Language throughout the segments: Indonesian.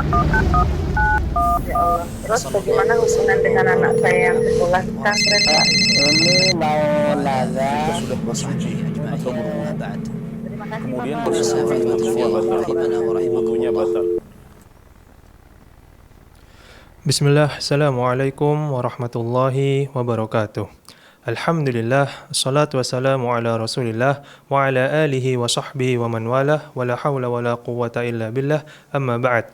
Ya Allah. Terus bagaimana hubungan dengan anak saya yang sekolah di pesantren, Pak? Ini mau nanya, Kita sudah bersuci atau berwudu, Terima kasih, kemudian Bapak. bersentuhan dengan wudunya batal. Wudunya batal. Bismillah, Assalamualaikum warahmatullahi wabarakatuh. Alhamdulillah, salatu wassalamu ala rasulillah wa ala alihi wa sahbihi wa man walah wa la hawla wa la quwwata illa billah, amma ba'd.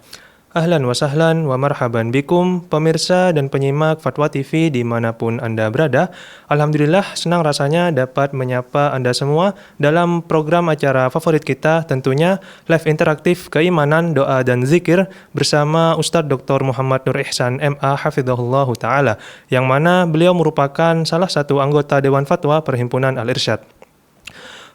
Ahlan wa sahlan wa marhaban bikum, pemirsa dan penyimak Fatwa TV dimanapun Anda berada. Alhamdulillah, senang rasanya dapat menyapa Anda semua dalam program acara favorit kita, tentunya live interaktif keimanan, doa dan zikir bersama Ustadz Dr. Muhammad Nur Ihsan MA Hafizahullah Ta'ala, yang mana beliau merupakan salah satu anggota Dewan Fatwa Perhimpunan Al-Irsyad.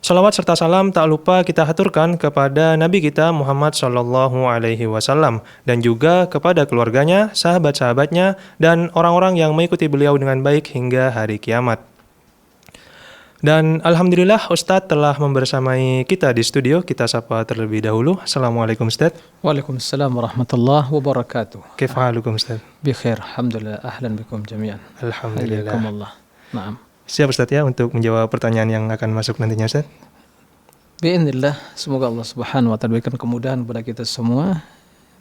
Salawat serta salam tak lupa kita haturkan kepada Nabi kita Muhammad Sallallahu Alaihi Wasallam dan juga kepada keluarganya, sahabat-sahabatnya, dan orang-orang yang mengikuti beliau dengan baik hingga hari kiamat. Dan Alhamdulillah Ustadz telah membersamai kita di studio. Kita sapa terlebih dahulu. Assalamualaikum Ustadz. Waalaikumsalam warahmatullahi wabarakatuh. Kaifa halukum Ustadz? Bikhair, alhamdulillah, ahlan bikum jami'an. Alhamdulillah. Hayyakumullah. Naam. Siap Ustadz ya untuk menjawab pertanyaan yang akan masuk nantinya Ustadz. Bi'inillah, semoga Allah Subhanahu wa taala berikan kemudahan kepada kita semua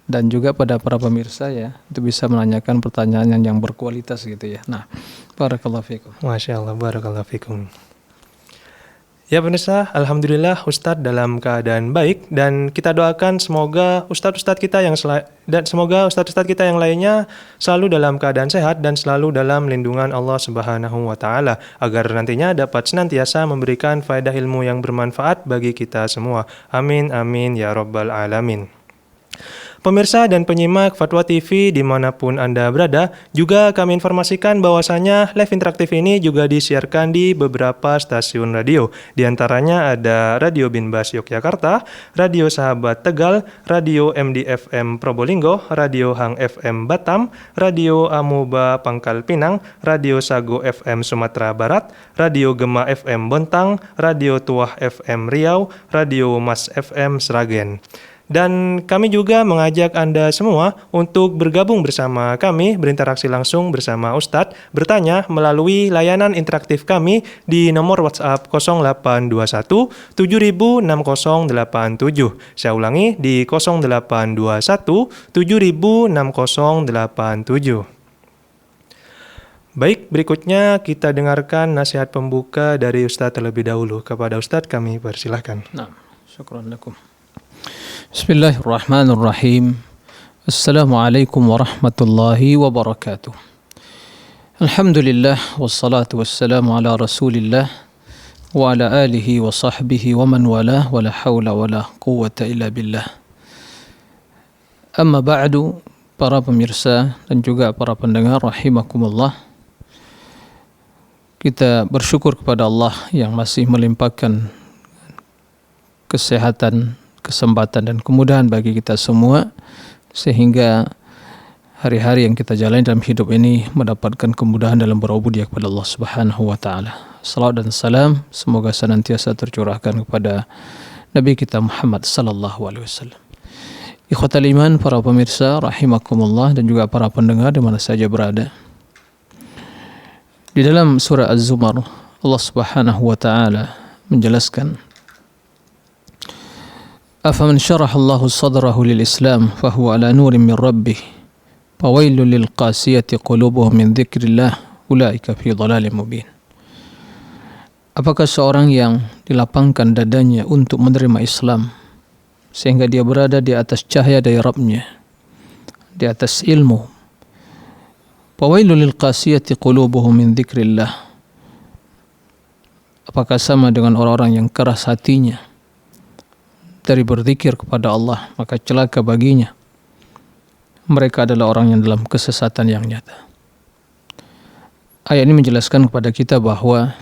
dan juga pada para pemirsa ya, untuk bisa menanyakan pertanyaan yang berkualitas gitu ya. Nah, barakallahu fikum. Masya Allah, barakallahu fikum. Ya pemirsa, Alhamdulillah Ustadz dalam keadaan baik dan kita doakan semoga Ustadz-Ustadz kita yang lainnya selalu dalam keadaan sehat dan selalu dalam lindungan Allah Subhanahu wa Ta'ala, agar nantinya dapat senantiasa memberikan faedah ilmu yang bermanfaat bagi kita semua. Amin amin ya rabbal alamin. Pemirsa dan penyimak Fatwa TV dimanapun Anda berada, juga kami informasikan bahwasanya live interaktif ini juga disiarkan di beberapa stasiun radio. Di antaranya ada Radio Binbas Yogyakarta, Radio Sahabat Tegal, Radio MDFM Probolinggo, Radio Hang FM Batam, Radio Amuba Pangkal Pinang, Radio Sago FM Sumatera Barat, Radio Gema FM Bontang, Radio Tuah FM Riau, Radio Mas FM Sragen. Dan kami juga mengajak Anda semua untuk bergabung bersama kami, berinteraksi langsung bersama Ustadz, bertanya melalui layanan interaktif kami di nomor WhatsApp 0821 706087. Saya ulangi di 0821 706087. Baik, berikutnya kita dengarkan nasihat pembuka dari Ustadz terlebih dahulu. Kepada Ustadz kami persilahkan. Nah, syukran lakum. Bismillahirrahmanirrahim. Assalamualaikum warahmatullahi wabarakatuh. Alhamdulillah wassalatu wassalamu ala Rasulillah wa ala alihi wa sahbihi wa man walah wa la hawla wa la quwwata illa billah. Amma ba'du, para pemirsa dan juga para pendengar rahimakumullah. Kita bersyukur kepada Allah yang masih melimpahkan kesehatan, kesempatan dan kemudahan bagi kita semua, sehingga hari-hari yang kita jalani dalam hidup ini mendapatkan kemudahan dalam berubudiyah kepada Allah Subhanahu wa taala. Salawat dan salam semoga senantiasa tercurahkan kepada Nabi kita Muhammad sallallahu alaihi wasallam. Ikhwatal iman, para pemirsa rahimakumullah dan juga para pendengar di mana saja berada. Di dalam surah Az-Zumar, Allah Subhanahu wa taala menjelaskan, أفمن شرح الله صدره للإسلام فهو على نور من ربه فويل للقاسية قلوبهم من ذكر الله أولئك في ضلال مبين. Apakah seorang yang dilapangkan dadanya untuk menerima Islam sehingga dia berada di atas cahaya dari Rabbnya, di atas ilmu, fawailul lil qasiyati qulubuhum min dzikrillah, apakah sama dengan orang-orang yang keras hatinya dari berzikir kepada Allah, maka celaka baginya. Mereka adalah orang yang dalam kesesatan yang nyata. Ayat ini menjelaskan kepada kita bahwa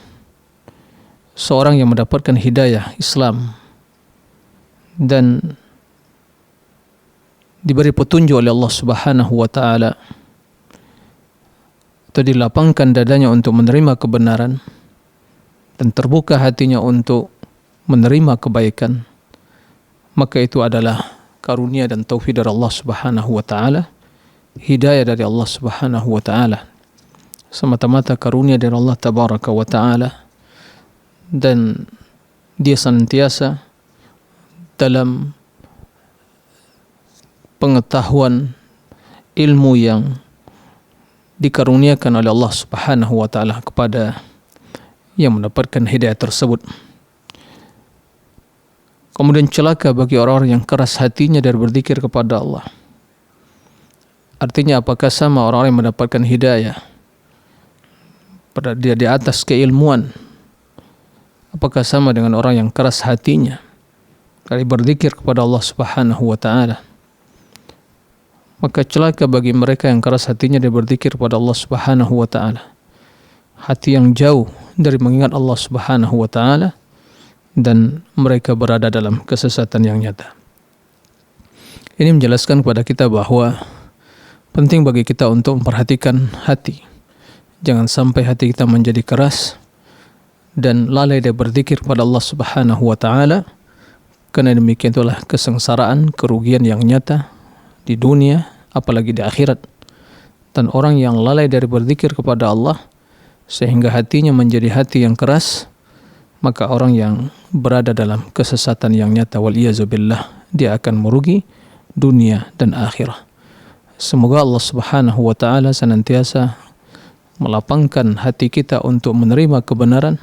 seorang yang mendapatkan hidayah Islam dan diberi petunjuk oleh Allah Subhanahu wa taala, atau dilapangkan dadanya untuk menerima kebenaran dan terbuka hatinya untuk menerima kebaikan, maka itu adalah karunia dan taufik dari Allah Subhanahu wa taala, hidayah dari Allah Subhanahu wa taala, semata-mata karunia dari Allah tabaraka wa taala, dan dia senantiasa dalam pengetahuan ilmu yang dikaruniakan oleh Allah Subhanahu wa taala kepada yang mendapatkan hidayah tersebut. Kemudian celaka bagi orang-orang yang keras hatinya dari berzikir kepada Allah. Artinya apakah sama orang-orang yang mendapatkan hidayah pada dia di atas keilmuan, apakah sama dengan orang yang keras hatinya dari berzikir kepada Allah Subhanahu wa taala? Maka celaka bagi mereka yang keras hatinya dari berzikir kepada Allah Subhanahu wa taala. Hati yang jauh dari mengingat Allah Subhanahu wa taala, dan mereka berada dalam kesesatan yang nyata. Ini menjelaskan kepada kita bahwa penting bagi kita untuk memperhatikan hati. Jangan sampai hati kita menjadi keras dan lalai dari berzikir kepada Allah Subhanahu wa taala, karena demikian itulah kesengsaraan, kerugian yang nyata di dunia apalagi di akhirat. Dan orang yang lalai dari berzikir kepada Allah sehingga hatinya menjadi hati yang keras, maka orang yang berada dalam kesesatan yang nyata, wal-iyazubillah, dia akan merugi dunia dan akhirat. Semoga Allah Subhanahu wa taala senantiasa melapangkan hati kita untuk menerima kebenaran,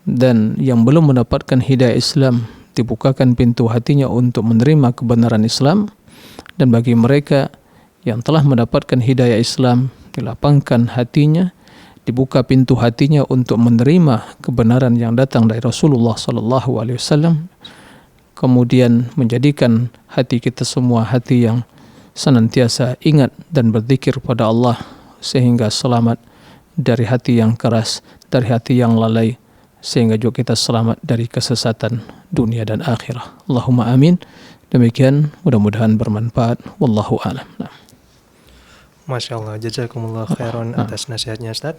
dan yang belum mendapatkan hidayah Islam dibukakan pintu hatinya untuk menerima kebenaran Islam, dan bagi mereka yang telah mendapatkan hidayah Islam dilapangkan hatinya, dibuka pintu hatinya untuk menerima kebenaran yang datang dari Rasulullah sallallahu alaihi wasallam, kemudian menjadikan hati kita semua hati yang senantiasa ingat dan berzikir pada Allah, sehingga selamat dari hati yang keras, dari hati yang lalai, sehingga juga kita selamat dari kesesatan dunia dan akhirat. Allahumma amin. Demikian, mudah-mudahan bermanfaat. Wallahu a'lam. Masya Allah, jazakumullah khairan atas nasihatnya Ustaz.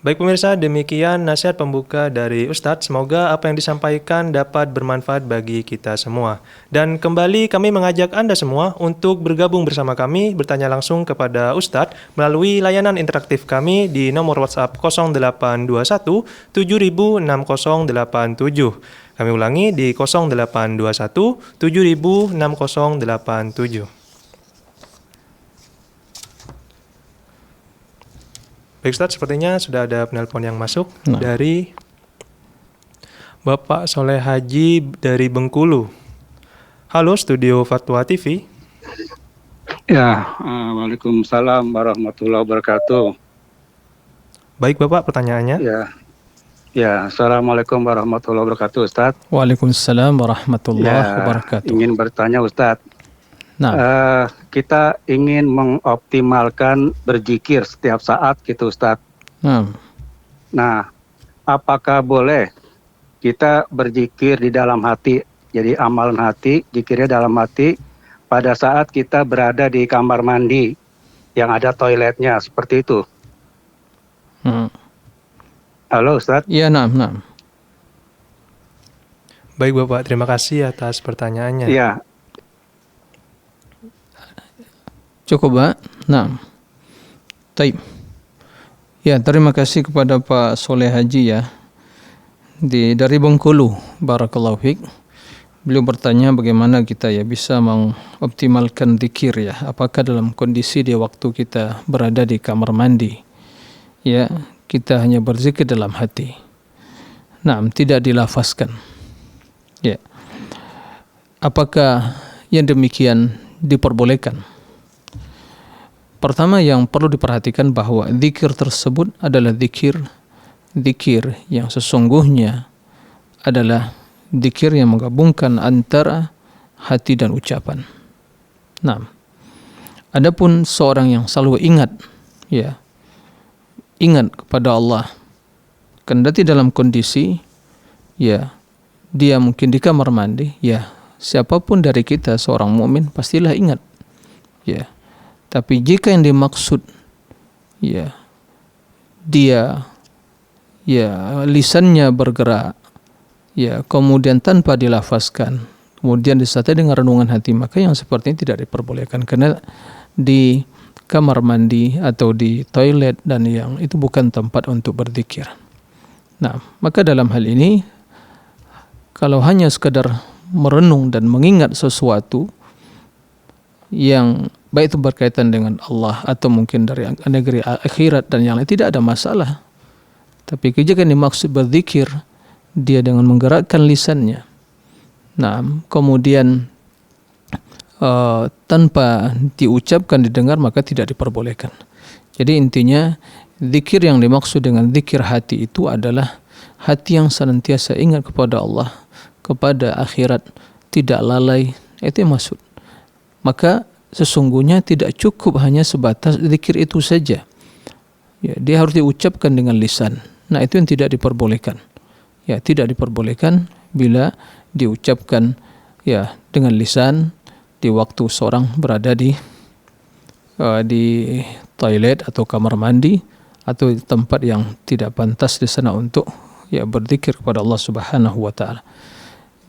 Baik pemirsa, demikian nasihat pembuka dari Ustadz. Semoga apa yang disampaikan dapat bermanfaat bagi kita semua. Dan kembali kami mengajak Anda semua untuk bergabung bersama kami, bertanya langsung kepada Ustadz melalui layanan interaktif kami di nomor WhatsApp 0821 706087. Kami ulangi di 0821 706087. Baik Ustadz, sepertinya sudah ada penelpon yang masuk dari Bapak Soleh Haji dari Bengkulu. Halo, Studio Fatwa TV. Ya, waalaikumsalam warahmatullahi wabarakatuh. Baik Bapak, pertanyaannya. Ya, assalamualaikum warahmatullahi wabarakatuh, Ustadz. Waalaikumsalam warahmatullahi wabarakatuh. Ingin bertanya, Ustadz. Nah, kita ingin mengoptimalkan berzikir setiap saat gitu, Ustadz. Nah, apakah boleh kita berzikir di dalam hati, jadi amalan hati, zikirnya dalam hati, pada saat kita berada di kamar mandi yang ada toiletnya, seperti itu? Halo, Ustadz. Iya, nah. Baik Bapak, terima kasih atas pertanyaannya. Iya. Cukup, Pak? Nah. Taib. Ya, terima kasih kepada Pak Soleh Haji ya. Dari Bengkulu, barakallahu fiik. Beliau bertanya bagaimana kita ya bisa mengoptimalkan zikir ya. Apakah dalam kondisi di waktu kita berada di kamar mandi ya, kita hanya berzikir dalam hati. Nah, tidak dilafazkan. Ya. Apakah yang demikian diperbolehkan? Pertama yang perlu diperhatikan bahwa zikir tersebut adalah zikir yang sesungguhnya adalah zikir yang menggabungkan antara hati dan ucapan. Nah, adapun seorang yang selalu ingat kepada Allah, kendati dalam kondisi ya dia mungkin di kamar mandi, ya siapapun dari kita seorang mukmin pastilah ingat ya. Tapi jika yang dimaksud ya dia ya lisannya bergerak ya kemudian tanpa dilafazkan, kemudian disertai dengan renungan hati, maka yang seperti ini tidak diperbolehkan, karena di kamar mandi atau di toilet dan yang itu bukan tempat untuk berzikir. Nah, maka dalam hal ini kalau hanya sekadar merenung dan mengingat sesuatu yang baik itu berkaitan dengan Allah atau mungkin dari negeri akhirat dan yang lain, tidak ada masalah. Tapi jika dimaksud berzikir, dia dengan menggerakkan lisannya, nah kemudian tanpa diucapkan, didengar, maka tidak diperbolehkan. Jadi intinya zikir yang dimaksud dengan zikir hati itu adalah hati yang senantiasa ingat kepada Allah, kepada akhirat, tidak lalai, itu yang maksud. Maka sesungguhnya tidak cukup hanya sebatas zikir itu saja. Ya, dia harus diucapkan dengan lisan. Nah, itu yang tidak diperbolehkan. Ya, tidak diperbolehkan bila diucapkan ya dengan lisan di waktu seorang berada di toilet atau kamar mandi atau di tempat yang tidak pantas di sana untuk ya berzikir kepada Allah Subhanahu wa taala.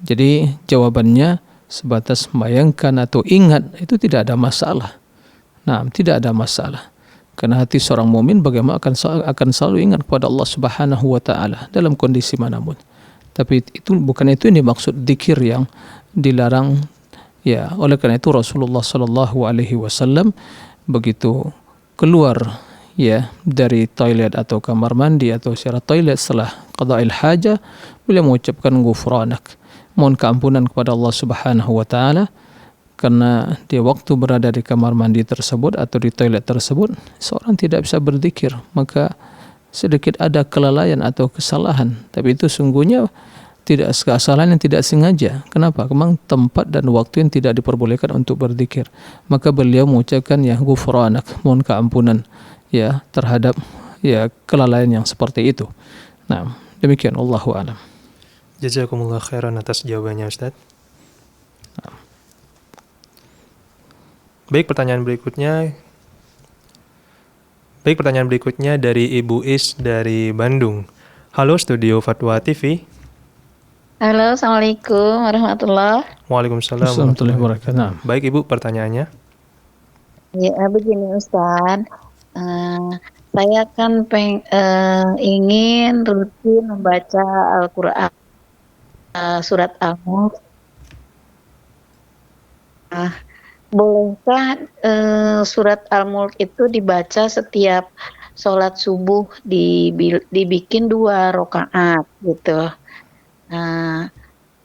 Jadi jawabannya sebatas membayangkan atau ingat itu tidak ada masalah. Nah, tidak ada masalah. Karena hati seorang mukmin bagaimana akan selalu ingat kepada Allah Subhanahu wa taala dalam kondisi manapun. Tapi itu bukan itu yang dimaksud zikir yang dilarang. Ya, oleh karena itu Rasulullah sallallahu alaihi wasallam begitu keluar ya dari toilet atau kamar mandi atau secara toilet setelah qada'il hajah, beliau mengucapkan ghufranak, mohon keampunan kepada Allah Subhanahu wa taala, karena di waktu berada di kamar mandi tersebut atau di toilet tersebut seorang tidak bisa berzikir, maka sedikit ada kelalaian atau kesalahan, tapi itu sungguhnya tidak kesalahan yang tidak sengaja. Kenapa? Memang tempat dan waktu yang tidak diperbolehkan untuk berzikir. Maka beliau mengucapkan ya ghufranak, mohon keampunan ya terhadap ya kelalaian yang seperti itu. Nah, demikian, Allahu a'lam. Jazakumullah khairan atas jawabannya, Ustaz. Baik, pertanyaan berikutnya dari Ibu Is dari Bandung. Halo Studio Fatwa TV. Halo, Assalamualaikum warahmatullahi. Waalaikumsalam warahmatullahi wabarakatuh. Baik Ibu, pertanyaannya. Ya, begini Ustaz. Saya kan ingin rutin membaca Al-Quran, surat Al-Mulk. Bolehkah surat Al-Mulk itu dibaca setiap sholat subuh, dibikin 2 rakaat gitu.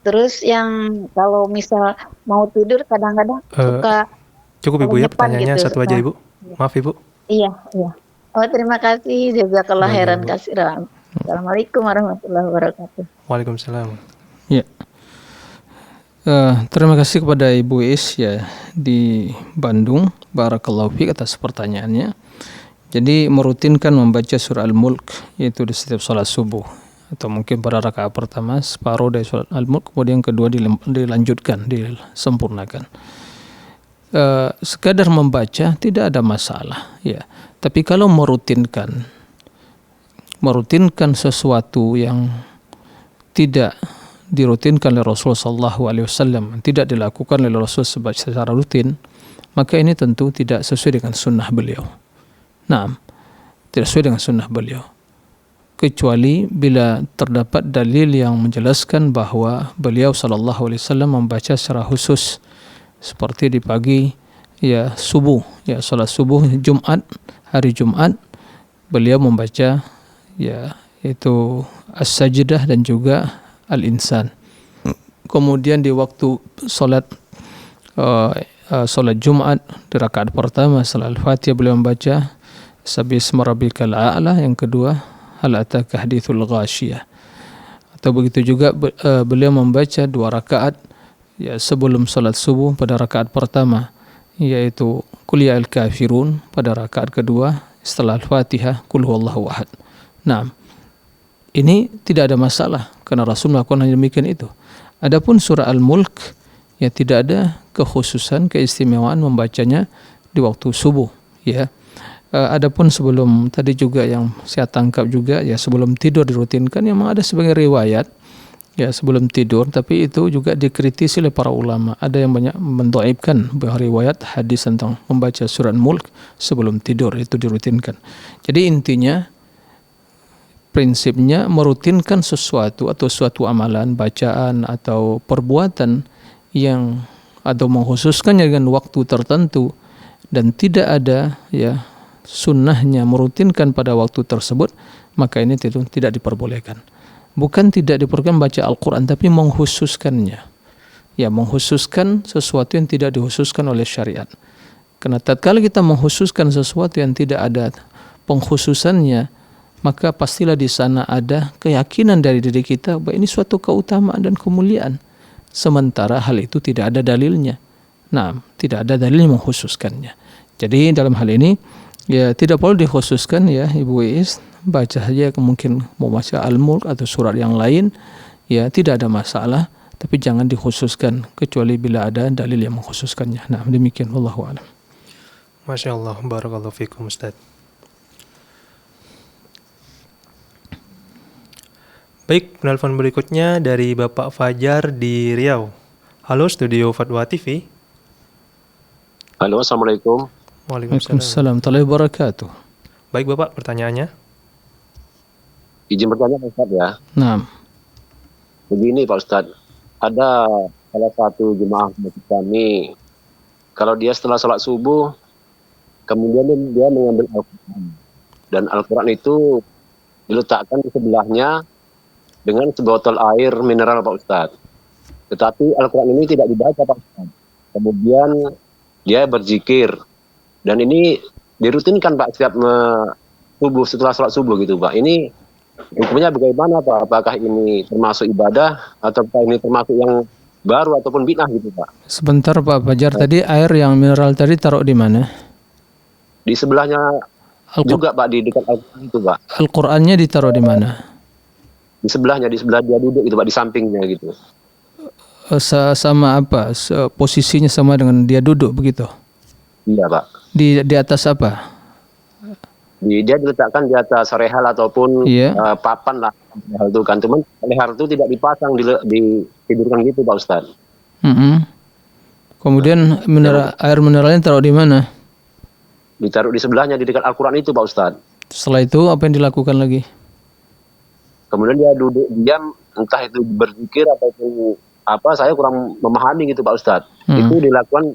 Terus yang kalau misal mau tidur kadang-kadang suka cukup Ibu ya pertanyaannya gitu. Satu aja Ibu. Maaf Ibu. Iya. Oh, terima kasih, jazakallah khairan katsiran. Assalamualaikum warahmatullahi wabarakatuh. Waalaikumsalam. Ya. Terima kasih kepada Ibu Is ya di Bandung. Barakallahu fiik atas pertanyaannya. Jadi merutinkan membaca surah Al-Mulk yaitu di setiap sholat subuh, atau mungkin pada rakaat pertama separuh dari surat Al-Mulk, kemudian kedua dilanjutkan, disempurnakan. Sekadar membaca tidak ada masalah ya. Tapi kalau merutinkan sesuatu yang tidak dirutinkan oleh Rasulullah SAW, tidak dilakukan oleh Rasul secara rutin, maka ini tentu tidak sesuai dengan sunnah beliau. Nah, tidak sesuai dengan sunnah beliau. Kecuali bila terdapat dalil yang menjelaskan bahwa beliau SAW membaca secara khusus, seperti di pagi ya subuh, ya salat subuh Jumat, hari Jumat, beliau membaca ya itu As-Sajdah dan juga Al-Insan. Kemudian di waktu salat Jumat di rakaat pertama setelah Al-Fatihah beliau membaca Sabbihisma rabbikal a'la, yang kedua Hal ataka hadithul ghashiyah. Atau begitu juga beliau membaca 2 rakaat ya sebelum salat subuh pada rakaat pertama, yaitu Qul ya al-kafirun, pada rakaat kedua setelah Al-Fatihah Qul huwallahu ahad. Nah, ini tidak ada masalah karena Rasul melakukan hanya demikian itu. Adapun surah Al-Mulk ya tidak ada kekhususan, keistimewaan membacanya di waktu subuh ya. Adapun sebelum tadi juga yang saya tangkap juga ya sebelum tidur dirutinkan, yang ada sebagai riwayat ya sebelum tidur, tapi itu juga dikritisi oleh para ulama. Ada yang banyak mendhaifkan riwayat hadis tentang membaca surat Mulk sebelum tidur, itu dirutinkan. Jadi intinya prinsipnya merutinkan sesuatu atau suatu amalan, bacaan atau perbuatan yang atau mengkhususkannya dengan waktu tertentu dan tidak ada ya sunnahnya merutinkan pada waktu tersebut, maka ini tidak diperbolehkan. Bukan tidak diperbolehkan baca Al-Quran, tapi mengkhususkannya. Ya, mengkhususkan sesuatu yang tidak dikhususkan oleh syariat. Karena tatkala kita mengkhususkan sesuatu yang tidak ada pengkhususannya, maka pastilah di sana ada keyakinan dari diri kita bahwa ini suatu keutamaan dan kemuliaan. Sementara hal itu tidak ada dalilnya. Nah, tidak ada dalil yang mengkhususkannya. Jadi dalam hal ini, ya tidak perlu dikhususkan ya Ibu Is, baca saja mungkin mau baca Al-Mulk atau surat yang lain, ya tidak ada masalah, tapi jangan dikhususkan kecuali bila ada dalil yang mengkhususkannya. Nah, demikian wallahu a'lam. Masya Allah, barakallahu fikum Ustaz. Baik, penelpon berikutnya dari Bapak Fajar di Riau. Halo Studio Fatwa TV. Halo, Assalamualaikum. Waalaikumsalam warahmatullahi wabarakatuh. Baik Bapak, pertanyaannya. Izin bertanya Pak Ustadz ya. Nah, Begini Pak Ustadz, ada salah satu jemaah masjid kami, kalau dia setelah sholat subuh, kemudian dia mengambil Al-Quran. Dan Al-Quran itu diletakkan di sebelahnya dengan sebotol air mineral Pak Ustadz. Tetapi Al-Quran ini tidak dibaca Pak Ustadz. Kemudian dia berzikir. Dan ini dirutinkan Pak setiap subuh, setelah sholat subuh gitu Pak. Ini hukumnya bagaimana Pak? Apakah ini termasuk ibadah ataukah ini termasuk yang baru ataupun bid'ah gitu Pak? Sebentar Pak Fajar, tadi air yang mineral tadi taruh di mana? Di sebelahnya juga Pak, di dekat Al-Quran itu Pak. Al-Qur'annya ditaruh di mana? Di sebelahnya, di sebelah dia duduk gitu Pak, di sampingnya gitu. Sama apa? Posisinya sama dengan dia duduk begitu? Iya Pak. Di atas apa? Dia diletakkan di atas rehal ataupun papan lah. Rehal itu kan, cuman rehal itu tidak dipasang, ditidurkan gitu Pak Ustadz. Kemudian air mineralnya taruh di mana? Ditaruh di sebelahnya, di dekat Al-Quran itu Pak Ustadz. Setelah itu apa yang dilakukan lagi? Kemudian dia duduk diam, entah itu berzikir ataupun apa, saya kurang memahami gitu Pak Ustadz. Itu dilakukan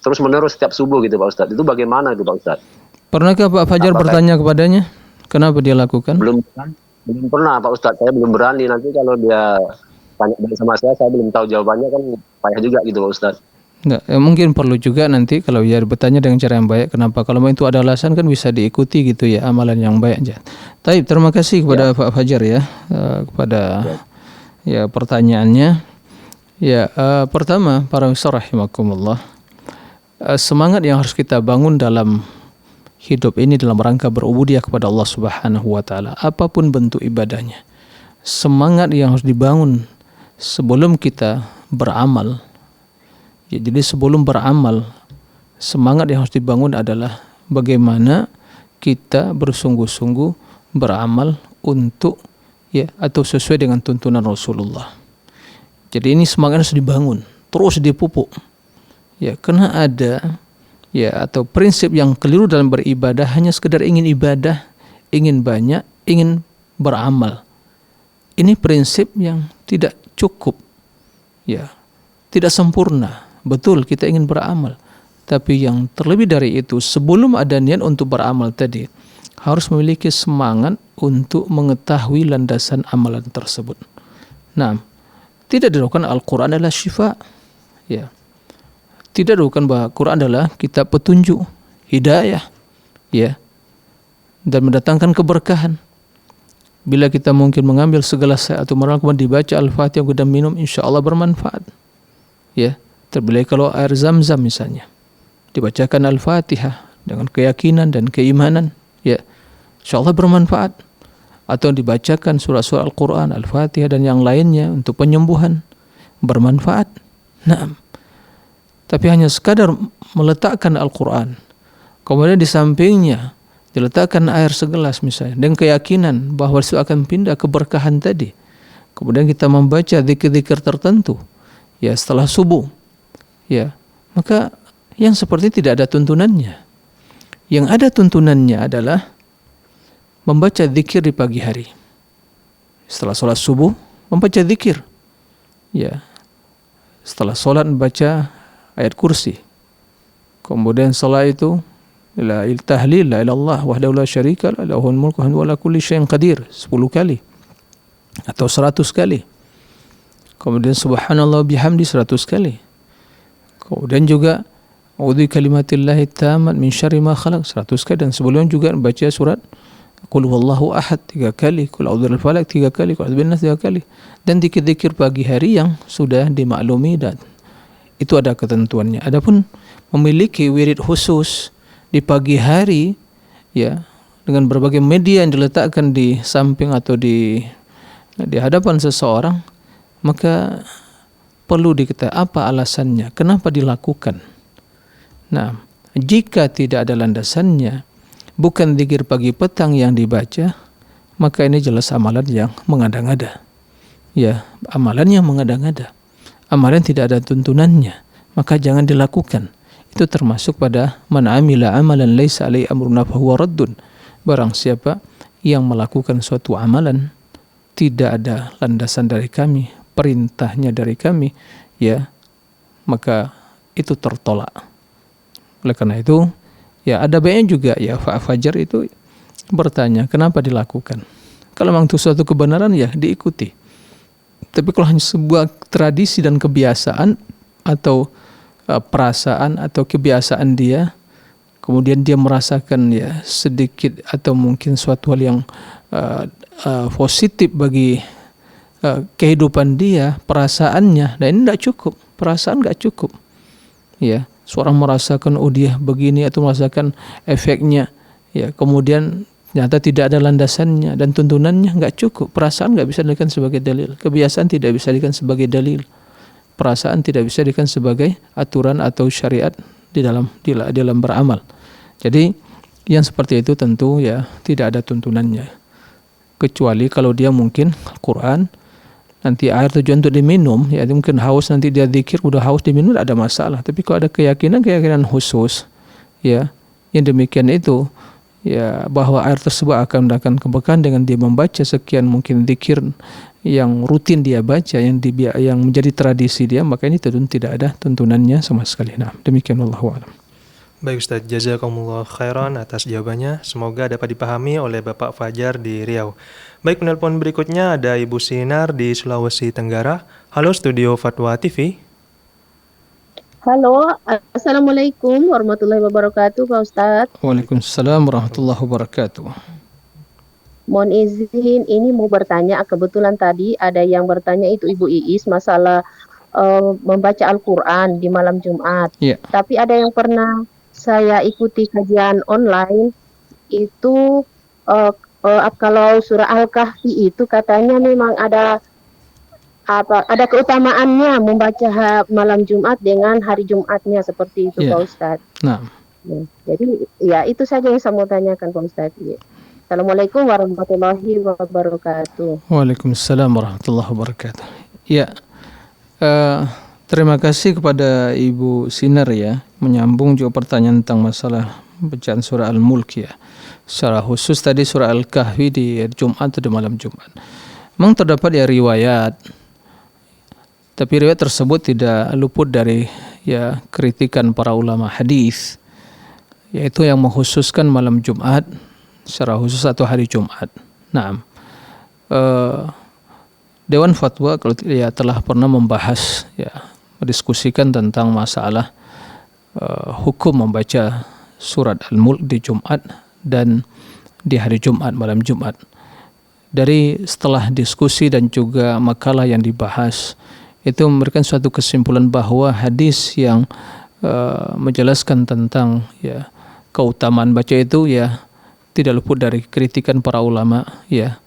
terus menerus setiap subuh gitu Pak Ustadz. Itu bagaimana itu Pak Ustadz? Pernahkah Pak Fajar bertanya kepadanya kenapa dia lakukan? Belum pernah Pak Ustadz, saya belum berani. Nanti kalau dia tanya sama saya belum tahu jawabannya kan payah juga gitu Pak Ustadz. Enggak, mungkin perlu juga nanti kalau dia bertanya dengan cara yang baik, kenapa? Kalau itu ada alasan kan bisa diikuti gitu ya, amalan yang baik aja. Tapi terima kasih kepada Pak Fajar ya, kepada ya pertanyaannya. Ya, pertama para ustaz rahimakumullah, semangat yang harus kita bangun dalam hidup ini dalam rangka berubudiyah kepada Allah Subhanahu wa taala, apapun bentuk ibadahnya. Semangat yang harus dibangun sebelum kita beramal. Ya, jadi sebelum beramal, semangat yang harus dibangun adalah bagaimana kita bersungguh-sungguh beramal untuk ya atau sesuai dengan tuntunan Rasulullah. Jadi ini semangat harus dibangun, terus dipupuk. Ya, karena ada ya atau prinsip yang keliru dalam beribadah hanya sekedar ingin ibadah, ingin banyak, ingin beramal. Ini prinsip yang tidak cukup. Ya, tidak sempurna. Betul kita ingin beramal, tapi yang terlebih dari itu sebelum ada niat untuk beramal tadi harus memiliki semangat untuk mengetahui landasan amalan tersebut. Nah, tidak dilakukan Al-Quran adalah syifa. Ya. Tidak dilakukan bahwa Quran adalah kitab petunjuk, hidayah, ya, dan mendatangkan keberkahan. Bila kita mungkin mengambil segelas atau kemudian dibaca Al-Fatihah dan minum, insya Allah bermanfaat. Ya, terlebih kalau air Zam-Zam misalnya, dibacakan Al-Fatihah dengan keyakinan dan keimanan, ya, insya Allah bermanfaat. Atau dibacakan surah-surah Al-Quran, Al-Fatihah dan yang lainnya untuk penyembuhan, bermanfaat. Nah, tapi hanya sekadar meletakkan Al-Quran, kemudian di sampingnya diletakkan air segelas misalnya, dengan keyakinan bahwa itu akan pindah keberkahan tadi, kemudian kita membaca zikir-zikir tertentu ya setelah subuh, ya, maka yang seperti tidak ada tuntunannya. Yang ada tuntunannya adalah membaca zikir di pagi hari. Setelah sholat subuh membaca zikir, ya. Setelah sholat membaca ayat kursi. Kemudian setelah itu la tahlil la ilallah wahdahu la syarika lah lahul mulku wa ala kulli syai'in qadir 10 kali atau 100 kali. Kemudian subhanallah bihamdi 100 kali. Kemudian juga a'udzu kalimatillahi tammat min syarri ma khalaq 100 kali, dan sebelumnya juga baca surat Qul huwallahu ahad 3 kali, Qul a'udzu birabbil falaq 3 kali, Qul a'udzu binnas 3 kali, dan zikir-zikir pagi hari yang sudah dimaklumi dan itu ada ketentuannya. Adapun memiliki wirid khusus di pagi hari, ya, dengan berbagai media yang diletakkan di samping atau di hadapan seseorang, maka perlu diketahui apa alasannya, kenapa dilakukan. Nah, jika tidak ada landasannya, bukan zikir pagi petang yang dibaca, maka ini jelas amalan yang mengada-ngada. Ya, amalan yang mengada-ngada. Amalan tidak ada tuntunannya, maka jangan dilakukan. Itu termasuk pada man amila amalan laisa alaihi amruna fahuwa raddun. Barang siapa yang melakukan suatu amalan tidak ada landasan dari kami, perintahnya dari kami, ya, maka itu tertolak. Oleh karena itu, ya, ada baiknya juga ya Fajar itu bertanya kenapa dilakukan. Kalau memang itu suatu kebenaran, ya diikuti. Tapi kalau hanya sebuah tradisi dan kebiasaan atau perasaan atau kebiasaan dia, kemudian dia merasakan ya sedikit atau mungkin suatu hal yang positif bagi kehidupan dia, perasaannya, nah ini tidak cukup, perasaan tidak cukup. Ya, seorang merasakan oh dia begini atau merasakan efeknya, ya, kemudian ternyata tidak ada landasannya dan tuntunannya, nggak cukup. Perasaan nggak bisa dijadikan sebagai dalil, kebiasaan tidak bisa dijadikan sebagai dalil, perasaan tidak bisa dijadikan sebagai aturan atau syariat di dalam beramal. Jadi yang seperti itu tentu ya tidak ada tuntunannya, kecuali kalau dia mungkin Al-Quran, nanti air tujuan untuk diminum, ya mungkin haus, nanti dia zikir udah haus diminum tidak ada masalah. Tapi kalau ada keyakinan khusus, ya yang demikian itu, ya bahwa air tersebut akan mendatangkan keberkahan dengan dia membaca sekian mungkin zikir yang rutin dia baca, yang menjadi tradisi dia, maka ini tentu tidak ada tuntunannya sama sekali. Nah, demikian wallahu a'lam. Baik Ustaz, jazakumullah khairan atas jawabannya. Semoga dapat dipahami oleh Bapak Fajar di Riau. Baik, penelpon berikutnya ada Ibu Sinar di Sulawesi Tenggara. Halo Studio Fatwa TV. Halo, Assalamualaikum warahmatullahi wabarakatuh Pak Ustadz. Waalaikumsalam warahmatullahi wabarakatuh. Mohon izin, ini mau bertanya, kebetulan tadi ada yang bertanya itu Ibu Iis masalah membaca Al-Quran di malam Jumat. Yeah. Tapi ada yang pernah saya ikuti kajian online itu kalau surah Al-Kahfi itu katanya memang ada keutamaannya membaca malam Jumat dengan hari Jumatnya seperti itu, Pak Ustadz. Nah. Ya, jadi ya itu saja yang saya mau tanyakan Pak Ustadz. Ya. Assalamualaikum warahmatullahi wabarakatuh. Waalaikumsalam warahmatullahi wabarakatuh. Ya, terima kasih kepada Ibu Sinar ya, menyambung juga pertanyaan tentang masalah bacaan surah Al-Mulk ya. Secara khusus tadi surah Al-Kahfi di Jumat atau di malam Jumat. Memang terdapat ya riwayat, tapi riwayat tersebut tidak luput dari ya kritikan para ulama hadis, yaitu yang mengkhususkan malam Jumat secara khusus atau hari Jumat. Nah, Dewan Fatwa kalau ya telah pernah membahas ya, mendiskusikan tentang masalah hukum membaca surat Al-Mulk di Jumat dan di hari Jumat, malam Jumat. Dari setelah diskusi dan juga makalah yang dibahas, itu memberikan suatu kesimpulan bahwa hadis yang menjelaskan tentang ya keutamaan baca itu ya tidak luput dari kritikan para ulama ya,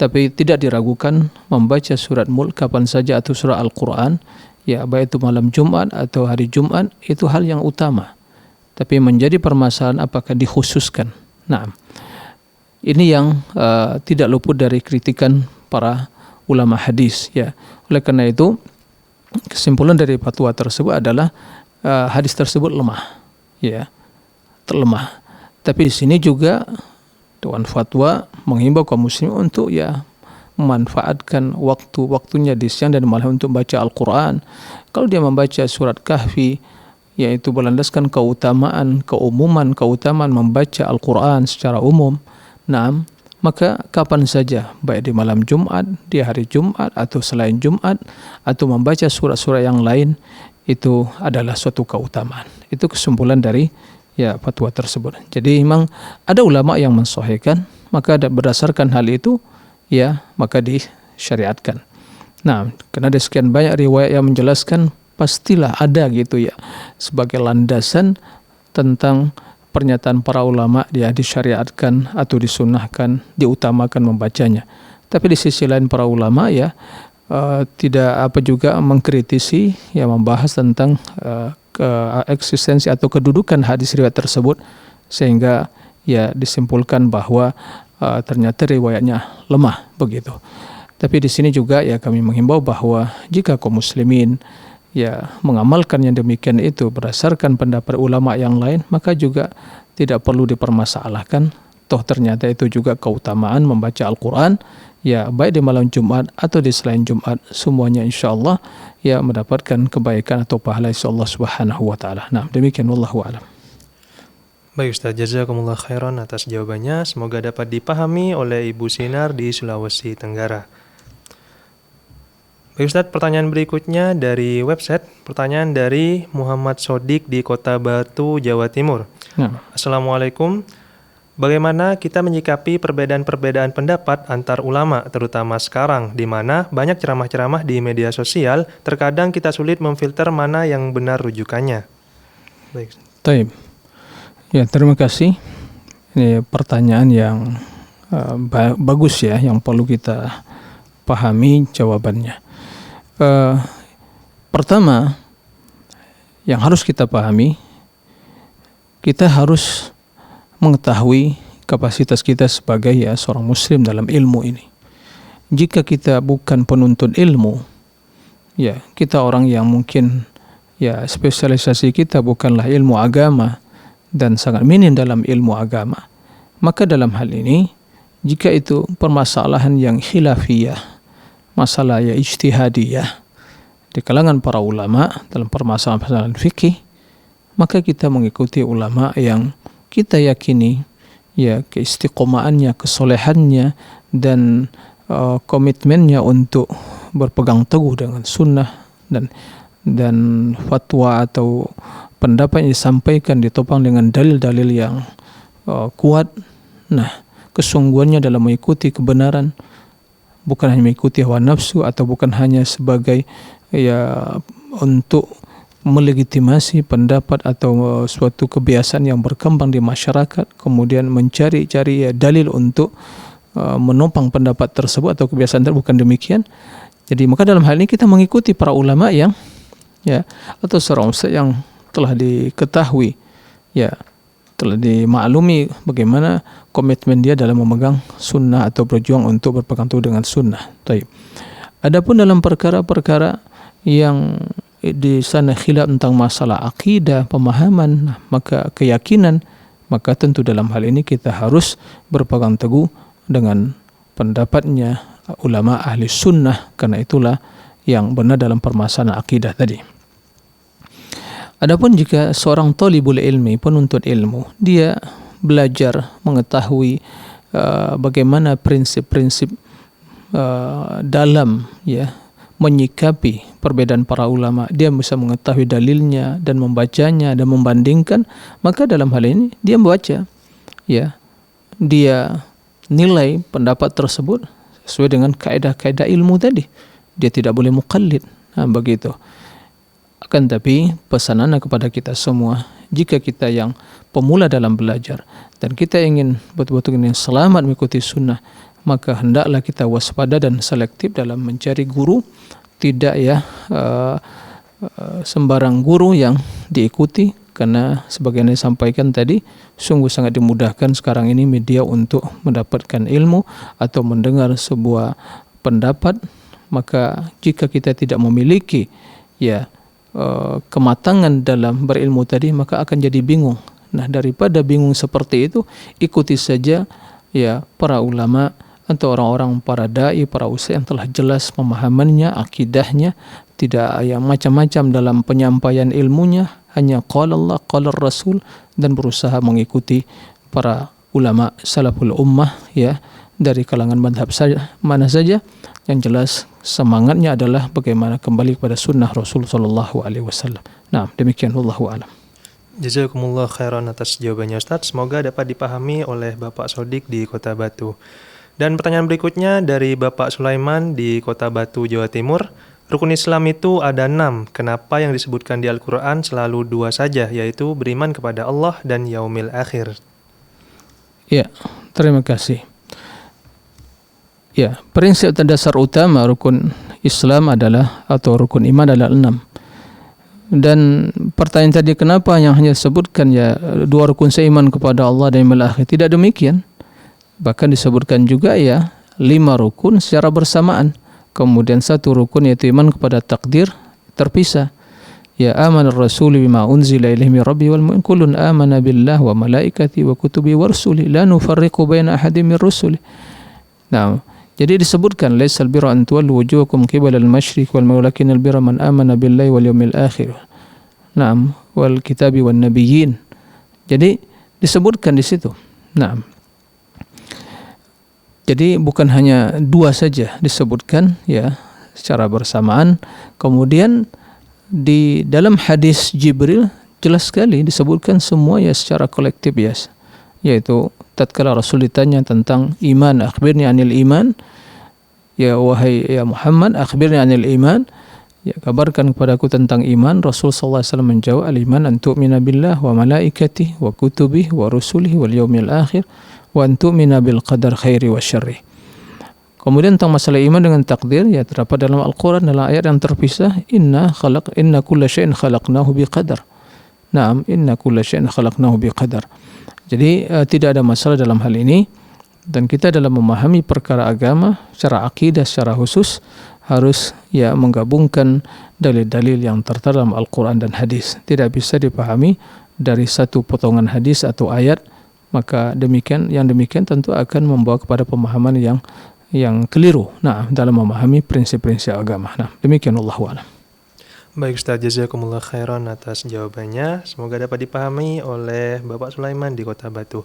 tapi tidak diragukan membaca surat Mulk kapan saja atau surah Al-Quran ya, baik itu malam Jumat atau hari Jumat, itu hal yang utama. Tapi menjadi permasalahan apakah dikhususkan. Nah, ini yang tidak luput dari kritikan para ulama hadis ya. Oleh karena itu kesimpulan dari fatwa tersebut adalah hadis tersebut lemah ya, terlemah. Tapi di sini juga Dewan Fatwa menghimbau kaum muslimin untuk ya memanfaatkan waktu-waktunya di siang dan malam untuk baca Al-Quran. Kalau dia membaca surat Kahfi, yaitu berlandaskan keumuman membaca Al-Quran secara umum, maka kapan saja, baik di malam Jumat, di hari Jumat, atau selain Jumat, atau membaca surat-surat yang lain, itu adalah suatu keutamaan. Itu kesimpulan dari ya fatwa tersebut. Jadi memang ada ulama yang mensahihkan, maka berdasarkan hal itu, ya maka disyariatkan. Nah, karena ada sekian banyak riwayat yang menjelaskan, pastilah ada gitu ya sebagai landasan tentang pernyataan para ulama dia disyariatkan atau disunnahkan, diutamakan membacanya. Tapi di sisi lain para ulama ya tidak juga mengkritisi ya, membahas tentang eksistensi atau kedudukan hadis riwayat tersebut, sehingga ya disimpulkan bahwa ternyata riwayatnya lemah begitu. Tapi di sini juga ya kami menghimbau bahwa jika kaum muslimin ya mengamalkan yang demikian itu berdasarkan pendapat ulama yang lain, maka juga tidak perlu dipermasalahkan. Toh ternyata itu juga keutamaan membaca Al-Quran ya, baik di malam Jumat atau di selain Jumat, semuanya insyaallah ya mendapatkan kebaikan atau pahala Allah Subhanahu wa taala. Nah, demikian wallahu a'lam. Baik Ustaz, jazakumullah khairan atas jawabannya. Semoga dapat dipahami oleh Ibu Sinar di Sulawesi Tenggara. Baik Ustaz, pertanyaan berikutnya dari website. Pertanyaan dari Muhammad Sodik di Kota Batu, Jawa Timur. Assalamualaikum. Bagaimana kita menyikapi perbedaan-perbedaan pendapat antar ulama, terutama sekarang, di mana banyak ceramah-ceramah di media sosial, terkadang kita sulit memfilter mana yang benar rujukannya. Baik. Taib. Ya, terima kasih. Ini pertanyaan yang bagus ya, yang perlu kita pahami jawabannya. Pertama, yang harus kita pahami, kita harus mengetahui kapasitas kita sebagai ya seorang muslim dalam ilmu ini. Jika kita bukan penuntut ilmu, ya kita orang yang mungkin ya spesialisasi kita bukanlah ilmu agama dan sangat minim dalam ilmu agama, maka dalam hal ini jika itu permasalahan yang khilafiyah, masalah ya ijtihadiyah di kalangan para ulama dalam permasalahan fikih, maka kita mengikuti ulama yang kita yakini ya keistiqomahannya, kesolehannya dan komitmennya untuk berpegang teguh dengan sunnah dan fatwa atau pendapat yang disampaikan ditopang dengan dalil-dalil yang kuat. Nah, kesungguhannya dalam mengikuti kebenaran, bukan hanya mengikuti hawa nafsu atau bukan hanya sebagai ya untuk melegitimasi pendapat atau suatu kebiasaan yang berkembang di masyarakat, kemudian mencari-cari ya dalil untuk menopang pendapat tersebut atau kebiasaan tersebut, bukan demikian. Jadi maka dalam hal ini kita mengikuti para ulama yang ya atau seorang ustaz yang telah diketahui ya, telah dimaklumi bagaimana komitmen dia dalam memegang sunnah atau berjuang untuk berpegang teguh dengan sunnah. Taib. Adapun dalam perkara-perkara yang di sana khilaf tentang masalah akidah, pemahaman, maka keyakinan, maka tentu dalam hal ini kita harus berpegang teguh dengan pendapatnya ulama ahli sunnah, karena itulah yang benar dalam permasalahan akidah tadi. Adapun jika seorang talibul ilmi, penuntut ilmu, dia belajar mengetahui bagaimana prinsip-prinsip dalam ya menyikapi perbedaan para ulama, dia bisa mengetahui dalilnya dan membacanya dan membandingkan, maka dalam hal ini dia membaca ya, dia nilai pendapat tersebut sesuai dengan kaidah-kaidah ilmu tadi. Dia tidak boleh muqallid. Nah, begitu. Akan tapi pesanannya kepada kita semua, jika kita yang pemula dalam belajar dan kita ingin betul-betul ingin selamat mengikuti sunnah, maka hendaklah kita waspada dan selektif dalam mencari guru, tidak ya sembarang guru yang diikuti, karena sebagaimana disampaikan tadi, sungguh sangat dimudahkan sekarang ini media untuk mendapatkan ilmu atau mendengar sebuah pendapat maka jika kita tidak memiliki kematangan dalam berilmu tadi, maka akan jadi bingung. Nah, daripada bingung seperti itu, ikuti saja para ulama atau orang-orang, para dai, para ustaz yang telah jelas pemahamannya, akidahnya, tidak yang macam-macam dalam penyampaian ilmunya, hanya qala Allah, qala Rasul, dan berusaha mengikuti para ulama salaful ummah dari kalangan madhab mana saja. Yang jelas semangatnya adalah bagaimana kembali kepada sunnah Rasul sallallahu alaihi wasallam. Nah, demikian, wallahu a'lam. Jazakumullah khairan atas jawabannya Ustaz. Semoga dapat dipahami oleh Bapak Sodik di Kota Batu. Dan pertanyaan berikutnya dari Bapak Sulaiman di Kota Batu, Jawa Timur. Rukun Islam itu ada 6. Kenapa yang disebutkan di Al-Quran selalu 2 saja, yaitu beriman kepada Allah dan yaumil akhir? Ya, terima kasih. Ya, prinsip dasar utama rukun Islam adalah, atau rukun iman adalah 6. Dan pertanyaan tadi, kenapa yang hanya disebutkan 2 rukun seiman kepada Allah dan yaumil akhir? Tidak demikian. Bahkan disebutkan juga 5 rukun secara bersamaan. Kemudian 1 rukun yaitu iman kepada takdir terpisah. Ya amanar rasul bima unzila ilaihi min rabbi wal mu'min kullun amana billah wa malaikati wa kutubi wa rusuli la nufarriqu baina ahadin min rusuli. Nah, jadi disebutkan laisal birra an tuwallu wujuhakum qibala al-masyriq wal walakinal birra man amana billahi wal yawmil akhir. Naam, wal kitabi wan nabiyyin. Jadi disebutkan di situ. Naam. Jadi bukan hanya 2 saja disebutkan secara bersamaan. Kemudian di dalam hadis Jibril jelas sekali disebutkan semua secara kolektif yaitu tatkala Rasul ditanya tentang iman, akhbirni anil iman, wahai Muhammad, akhbirni anil iman, kabarkan kepadaku tentang iman. Rasul sallallahu alaihi wasallam menjawab, al-iman an tu'mina billah wa malaikatihi wa kutubihi wa rusulihi wal yawmil akhir wa an tu'mina bil qadar khairi wa syarri. Kemudian tentang masalah iman dengan takdir terdapat dalam Al-Quran dalam ayat yang terpisah, inna kulla syai'in khalaqnahu biqadar. Naam, inna kulla syai'in khalaqnahu biqadar. Jadi tidak ada masalah dalam hal ini, dan kita dalam memahami perkara agama secara akidah secara khusus harus menggabungkan dalil-dalil yang tertera dalam Al-Quran dan hadis. Tidak bisa dipahami dari satu potongan hadis atau ayat, maka yang demikian tentu akan membawa kepada pemahaman yang keliru dalam memahami prinsip-prinsip agama. Nah, demikian, wallahu a'lam. Baik Ustaz, jazakumullah khairan atas jawabannya. Semoga dapat dipahami oleh Bapak Sulaiman di Kota Batu.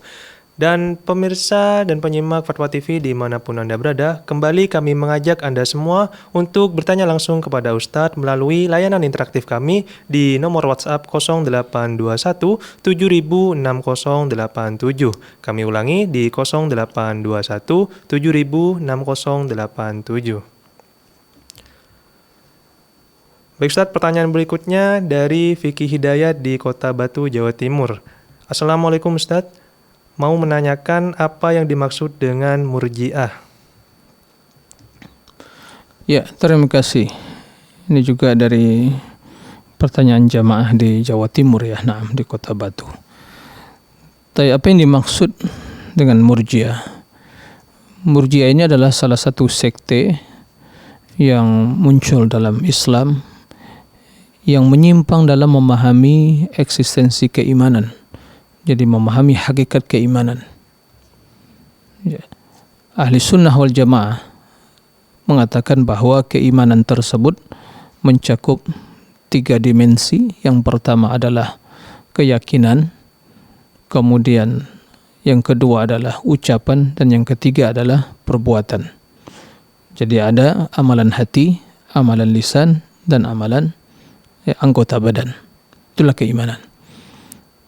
Dan pemirsa dan penyimak Fatwa TV dimanapun Anda berada, kembali kami mengajak Anda semua untuk bertanya langsung kepada Ustadz melalui layanan interaktif kami di nomor WhatsApp 0821 706087. Kami ulangi di 0821 706087. Baik Ustadz, pertanyaan berikutnya dari Vicky Hidayat di Kota Batu, Jawa Timur. Assalamualaikum Ustadz. Mau menanyakan apa yang dimaksud dengan murji'ah. Ya, terima kasih. Ini juga dari pertanyaan jamaah di Jawa Timur di Kota Batu. Tapi apa yang dimaksud dengan murji'ah? Murji'ah ini adalah salah satu sekte yang muncul dalam Islam yang menyimpang dalam memahami eksistensi keimanan. Jadi memahami hakikat keimanan. Ahli sunnah wal jamaah mengatakan bahwa keimanan tersebut mencakup 3 dimensi. Yang pertama adalah keyakinan, kemudian yang kedua adalah ucapan, dan yang ketiga adalah perbuatan. Jadi ada amalan hati, amalan lisan, dan amalan anggota badan. Itulah keimanan.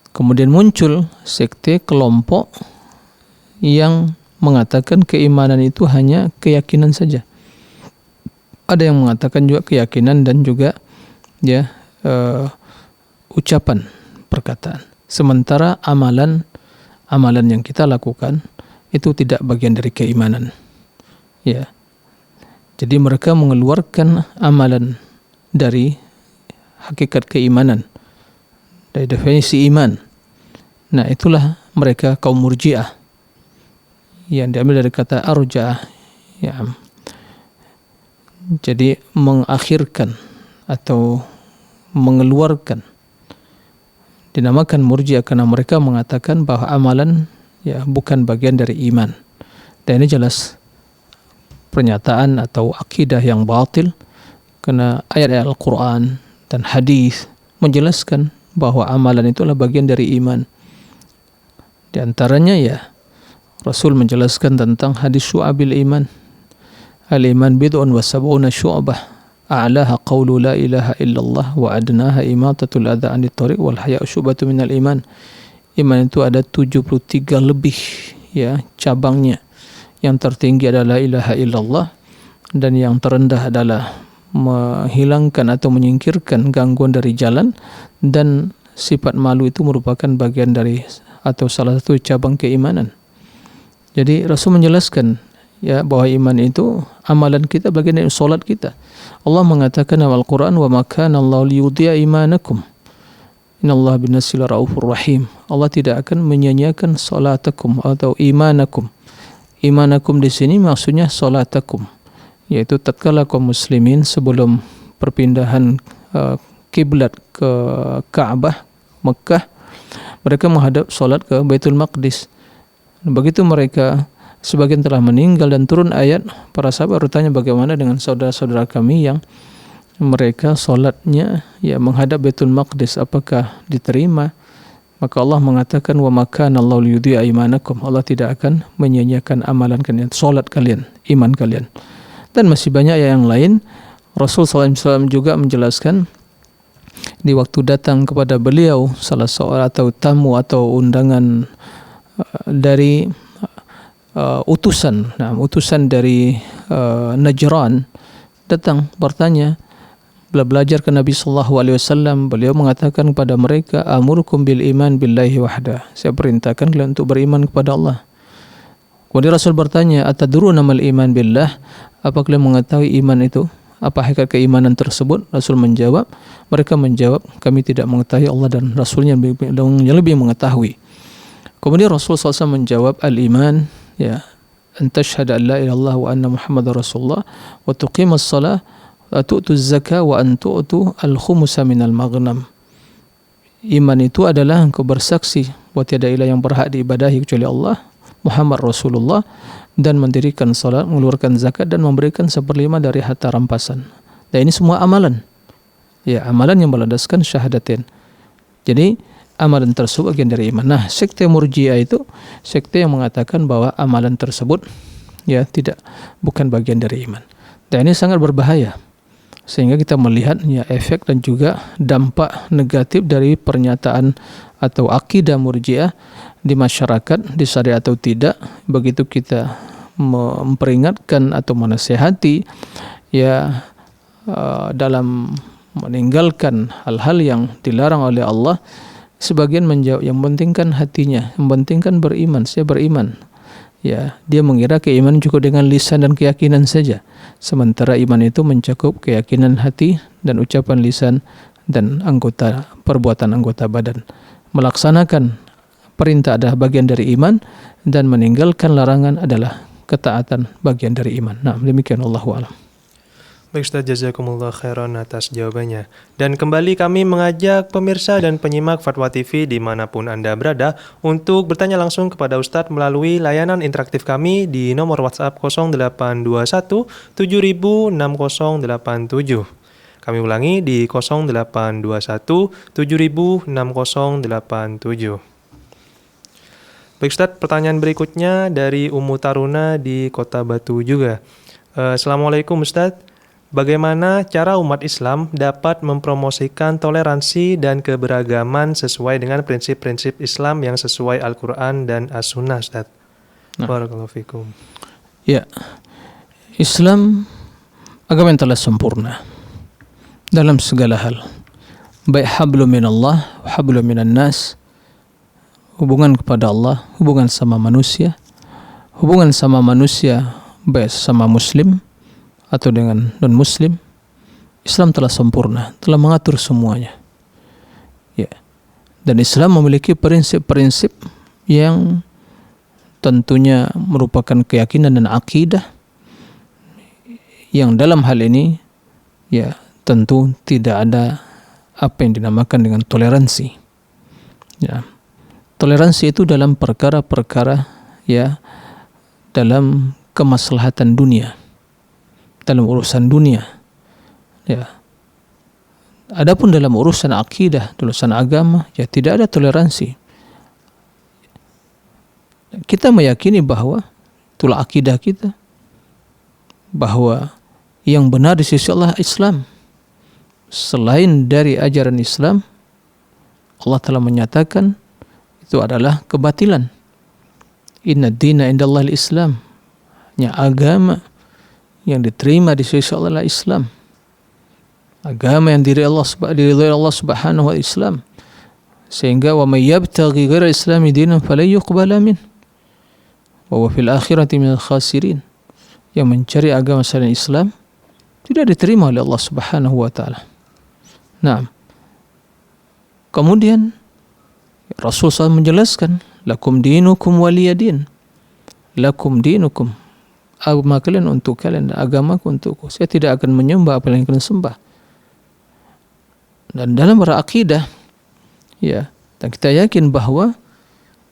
Kemudian muncul sekte kelompok yang mengatakan keimanan itu hanya keyakinan saja. Ada yang mengatakan juga keyakinan dan juga ucapan, perkataan. Sementara amalan yang kita lakukan itu tidak bagian dari keimanan. Jadi mereka mengeluarkan amalan dari hakikat keimanan, dari definisi iman. Nah, itulah mereka kaum murji'ah yang diambil dari kata arja'ah. Jadi mengakhirkan atau mengeluarkan, dinamakan murji'ah karena mereka mengatakan bahwa amalan ya bukan bagian dari iman. Dan ini jelas pernyataan atau akidah yang batil, karena ayat-ayat Al-Quran dan hadis menjelaskan bahwa amalan itu adalah bagian dari iman. Di antaranya ya Rasul menjelaskan tentang hadis syu'abil iman. Al-iman bid'un wa sab'una syu'bah, a'laha qawlu la ilaha illallah wa adnaha imatatul adha anit tariq wal haya'u syu'batu minal iman. Iman itu ada 73 lebih ya cabangnya. Yang tertinggi adalah la ilaha illallah, dan yang terendah adalah menghilangkan atau menyingkirkan gangguan dari jalan, dan sifat malu itu merupakan bagian dari atau salah satu cabang keimanan. Jadi Rasul menjelaskan ya bahwa iman itu amalan kita, bagian dari solat kita. Allah mengatakan dalam Al-Quran, wa ma kana Allahu liyudhi'a imanakum innallaha bin-nasi laraufur rahim. Allah tidak akan menyia-nyiakan salatakum atau imanakum. Imanakum di sini maksudnya salatakum, yaitu tatkala kaum muslimin sebelum perpindahan kiblat ke Ka'bah Mekah, mereka menghadap salat ke Baitul Maqdis. Begitu mereka sebagian telah meninggal dan turun ayat, para sahabat bertanya bagaimana dengan saudara-saudara kami yang mereka solatnya ya menghadap Baitul Maqdis, apakah diterima? Maka Allah mengatakan wa makana Allahu liyudhi'a imanakum, Allah tidak akan menyia-nyiakan amalan kalian, solat kalian, iman kalian. Dan masih banyak yang lain. Rasul SAW juga menjelaskan di waktu datang kepada beliau salah seorang atau tamu atau undangan dari utusan dari Najran datang bertanya, belajar ke Nabi sallallahu alaihi wasallam. Beliau mengatakan kepada mereka, amurukum bil iman billahi wahda, saya perintahkan kalian untuk beriman kepada Allah. Kemudian Rasul bertanya, atadruna mal iman billah, apa kalian mengetahui iman itu? Apa hakikat keimanan tersebut? Rasul menjawab, mereka menjawab, kami tidak mengetahui, Allah dan Rasulnya yang lebih mengetahui. Kemudian Rasul SAW menjawab, al-iman ya an tashhada an la ilaha illallah wa anna muhammadar rasulullah wa tuqimas shalah wa tu'tuz zakah wa an tu'tu al-khumusa minal maghnam. Iman itu adalah engkau bersaksi bahwa tiada ilah yang berhak diibadahi kecuali Allah, Muhammad Rasulullah, dan mendirikan salat, mengeluarkan zakat, dan memberikan 1/5 dari harta rampasan. Dan ini semua amalan. Ya, amalan yang melandaskan syahadatain. Jadi amalan tersebut bagian dari iman. Nah, sekte Murji'ah itu sekte yang mengatakan bahwa amalan tersebut ya bukan bagian dari iman. Dan ini sangat berbahaya. Sehingga kita melihat ya efek dan juga dampak negatif dari pernyataan atau akidah Murji'ah di masyarakat, disadari atau tidak. Begitu kita memperingatkan atau menasihati ya dalam meninggalkan hal-hal yang dilarang oleh Allah, sebagian menjawab yang pentingkan hatinya, yang pentingkan beriman, saya beriman. Ya, dia mengira keimanan cukup dengan lisan dan keyakinan saja. Sementara iman itu mencakup keyakinan hati dan ucapan lisan dan perbuatan anggota badan. Melaksanakan perintah adalah bagian dari iman, dan meninggalkan larangan adalah ketaatan bagian dari iman. Nah, demikian Allahu a'lam. Baik Ustaz, jazakumullah khairan atas jawabannya. Dan kembali kami mengajak pemirsa dan penyimak Fatwa TV dimanapun Anda berada untuk bertanya langsung kepada Ustadz melalui layanan interaktif kami di nomor WhatsApp 0821 706087. Kami ulangi di 0821 706087. Baik Ustadz, pertanyaan berikutnya dari Ummu Taruna di Kota Batu juga. Assalamualaikum Ustadz. Bagaimana cara umat Islam dapat mempromosikan toleransi dan keberagaman sesuai dengan prinsip-prinsip Islam yang sesuai Al-Quran dan As-Sunnah, Ustaz? Barakallahu fikum. Ya, Islam agama yang telah sempurna dalam segala hal. Baik hablum minallah wa hablum minan nas, hubungan kepada Allah, hubungan sama manusia baik sama muslim atau dengan non-muslim. Islam telah sempurna, telah mengatur semuanya. Ya. Dan Islam memiliki prinsip-prinsip yang tentunya merupakan keyakinan dan akidah yang dalam hal ini ya tentu tidak ada apa yang dinamakan dengan toleransi. Ya. Toleransi itu dalam perkara-perkara ya dalam kemaslahatan dunia, dalam urusan dunia. Ya. Adapun dalam urusan akidah, urusan agama, ya tidak ada toleransi. Kita meyakini bahwa itulah akidah kita, bahwa yang benar di sisi Allah Islam. Selain dari ajaran Islam, Allah telah menyatakan itu adalah kebatilan. Inna dina indallah al-Islam. Hanya agama yang diterima di sisi Allah adalah Islam. Agama yang diridhai Allah Subhanahu wa Islam. Sehingga wa may yabtaghi ghairal islami dinan falan yuqbala min wa huwa fil akhirati minal khasirin. Yang mencari agama selain Islam tidak diterima oleh Allah Subhanahu wa taala. Nah, kemudian Rasul SAW menjelaskan, lakum dinukum waliyadin. Lakum dinukum, agama kalian untuk kalian, agamaku untukku. Saya tidak akan menyembah apa yang kalian sembah. Dan dalam berakidah, ya, dan kita yakin bahwa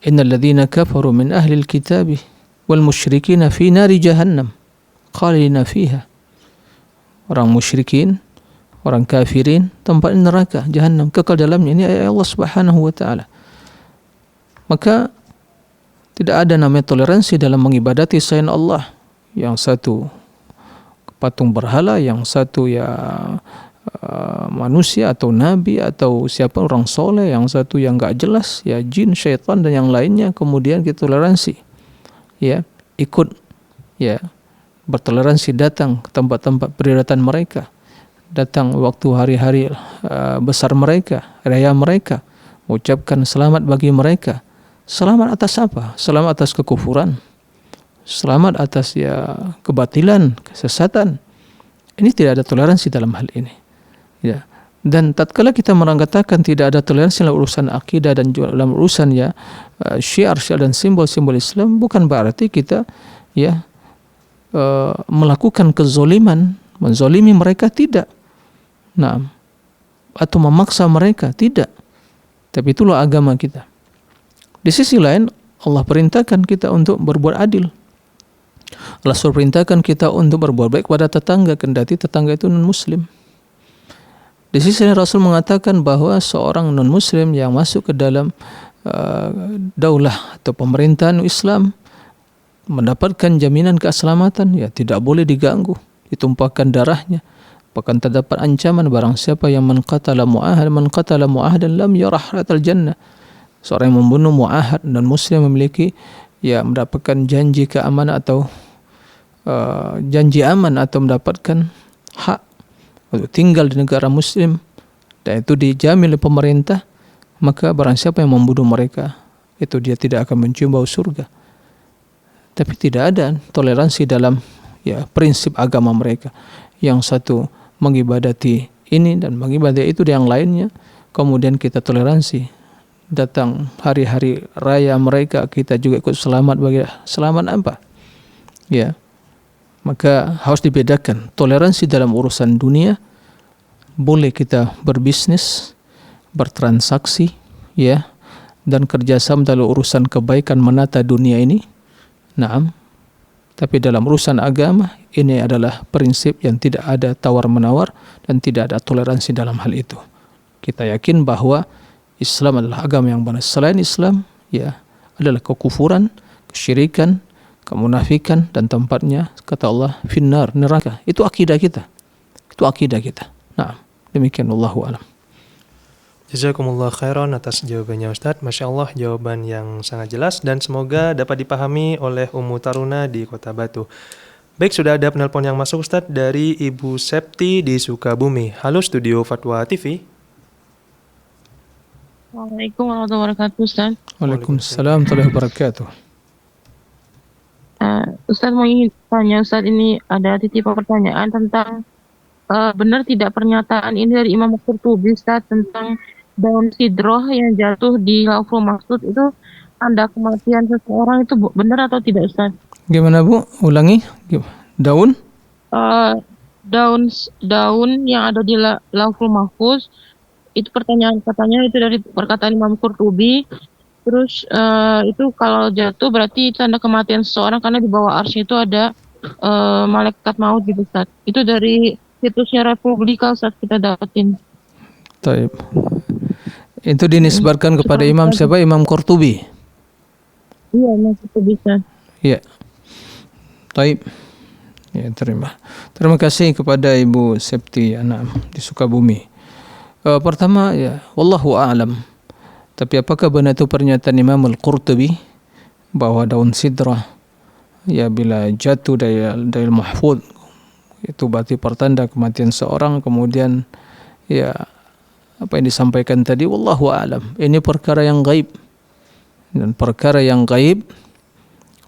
innal ladzina kafaru min ahli alkitabi wal musyrikina fi nari jahannam khalidina fiha. Orang musyrikin, orang kafirin, tempat neraka jahannam, kekal dalamnya. Ini ayat Allah Subhanahu wa taala. Maka tidak ada namanya toleransi dalam mengibadati selain Allah. Yang satu patung berhala, yang satu ya manusia atau nabi atau siapa orang soleh, yang satu yang enggak jelas ya jin, syaitan dan yang lainnya. Kemudian kita toleransi, ya ikut ya bertoleransi datang ke tempat-tempat peridatan mereka, datang waktu hari-hari besar mereka, raya mereka, ucapkan selamat bagi mereka. Selamat atas apa? Selamat atas kekufuran, selamat atas ya kebatilan, kesesatan. Ini tidak ada toleransi dalam hal ini. Ya. Dan tatkala kita mengatakan tidak ada toleransi dalam urusan akidah dan juga dalam urusan ya syiar dan simbol-simbol Islam, bukan berarti kita ya melakukan kezoliman, menzolimi mereka, tidak. Nah, atau memaksa mereka, tidak. Tapi itulah agama kita. Di sisi lain, Allah perintahkan kita untuk berbuat adil. Allah perintahkan kita untuk berbuat baik kepada tetangga, kendati tetangga itu non-muslim. Di sisi lain, Rasul mengatakan bahwa seorang non-muslim yang masuk ke dalam daulah atau pemerintahan Islam mendapatkan jaminan keselamatan, ya tidak boleh diganggu, ditumpahkan darahnya. Bahkan terdapat ancaman barang siapa yang man qatala mu'ahadan lam yarah ratal jannah. Seorang yang membunuh mu'ahad dan muslim memiliki ya mendapatkan janji keamanan atau janji aman atau mendapatkan hak untuk tinggal di negara muslim dan itu dijamin oleh pemerintah, maka barang siapa yang membunuh mereka itu dia tidak akan mencium bau surga. Tapi tidak ada toleransi dalam ya prinsip agama mereka. Yang satu mengibadati ini dan mengibadati itu dan yang lainnya, kemudian kita toleransi. Datang hari-hari raya mereka, kita juga ikut selamat bagi selamat apa? Ya. Maka harus dibedakan. Toleransi dalam urusan dunia, boleh kita berbisnis, bertransaksi, ya, dan kerjasama dalam urusan kebaikan menata dunia ini. Naam. Tapi dalam urusan agama, ini adalah prinsip yang tidak ada tawar-menawar dan tidak ada toleransi dalam hal itu. Kita yakin bahwa Islam adalah agama yang benar. Selain Islam, ya, adalah kekufuran, kesyirikan, kemunafikan dan tempatnya kata Allah finnar, neraka. Itu akidah kita. Itu akidah kita. Nah, demikian wallahu alam. Jazakumullah khairan atas jawabannya Ustadz. Masya Allah, jawaban yang sangat jelas dan semoga dapat dipahami oleh Ummu Taruna di Kota Batu. Baik, sudah ada penelpon yang masuk Ustadz dari Ibu Septi di Sukabumi. Halo Studio Fatwa TV. Assalamualaikum warahmatullahi wabarakatuh, Ustaz. Waalaikumsalam warahmatullahi wabarakatuh. Ustaz mau ingin tanya, Ustaz, ini ada titipan pertanyaan tentang benar tidak pernyataan ini dari Imam Qurtubi, Ustaz, tentang daun sidroh yang jatuh di Lauhul Mahfuz itu tanda kematian seseorang, itu benar atau tidak, Ustaz? Gimana Bu? Ulangi. Daun? daun yang ada di Lauhul Mahfuz, itu pertanyaan katanya itu dari perkataan Imam Qurtubi. Terus itu kalau jatuh berarti tanda kematian seseorang karena di bawah arsy itu ada malaikat maut gitu Ustaz. Itu dari situsnya Republika Ustaz kita dapetin. Taib. Itu dinisbatkan kepada Imam siapa? Imam Qurtubi. Iya, Imam Qurtubi Ustaz. Iya. Taib. Ya, terima kasih kepada Ibu Septi Anam di Sukabumi. Pertama ya, wallahu a'lam. Tapi apakah benar itu pernyataan Imam Al-Qurtubi bahwa daun sidrah ya bila jatuh dari mahfud itu berarti pertanda kematian seorang, kemudian ya apa yang disampaikan tadi wallahu a'lam. Ini perkara yang gaib. Dan perkara yang gaib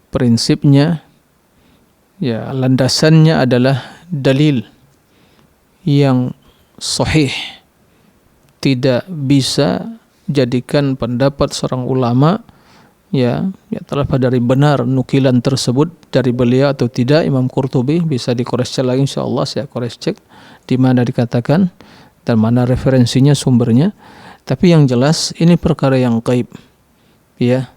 prinsipnya ya landasannya adalah dalil yang sahih. Tidak bisa jadikan pendapat seorang ulama ya terlepas dari benar nukilan tersebut dari beliau atau tidak. Imam Qurtubi bisa dikoreksi lagi insyaallah, saya koreksi cek di mana dikatakan dan mana referensinya, sumbernya. Tapi yang jelas ini perkara yang gaib ya.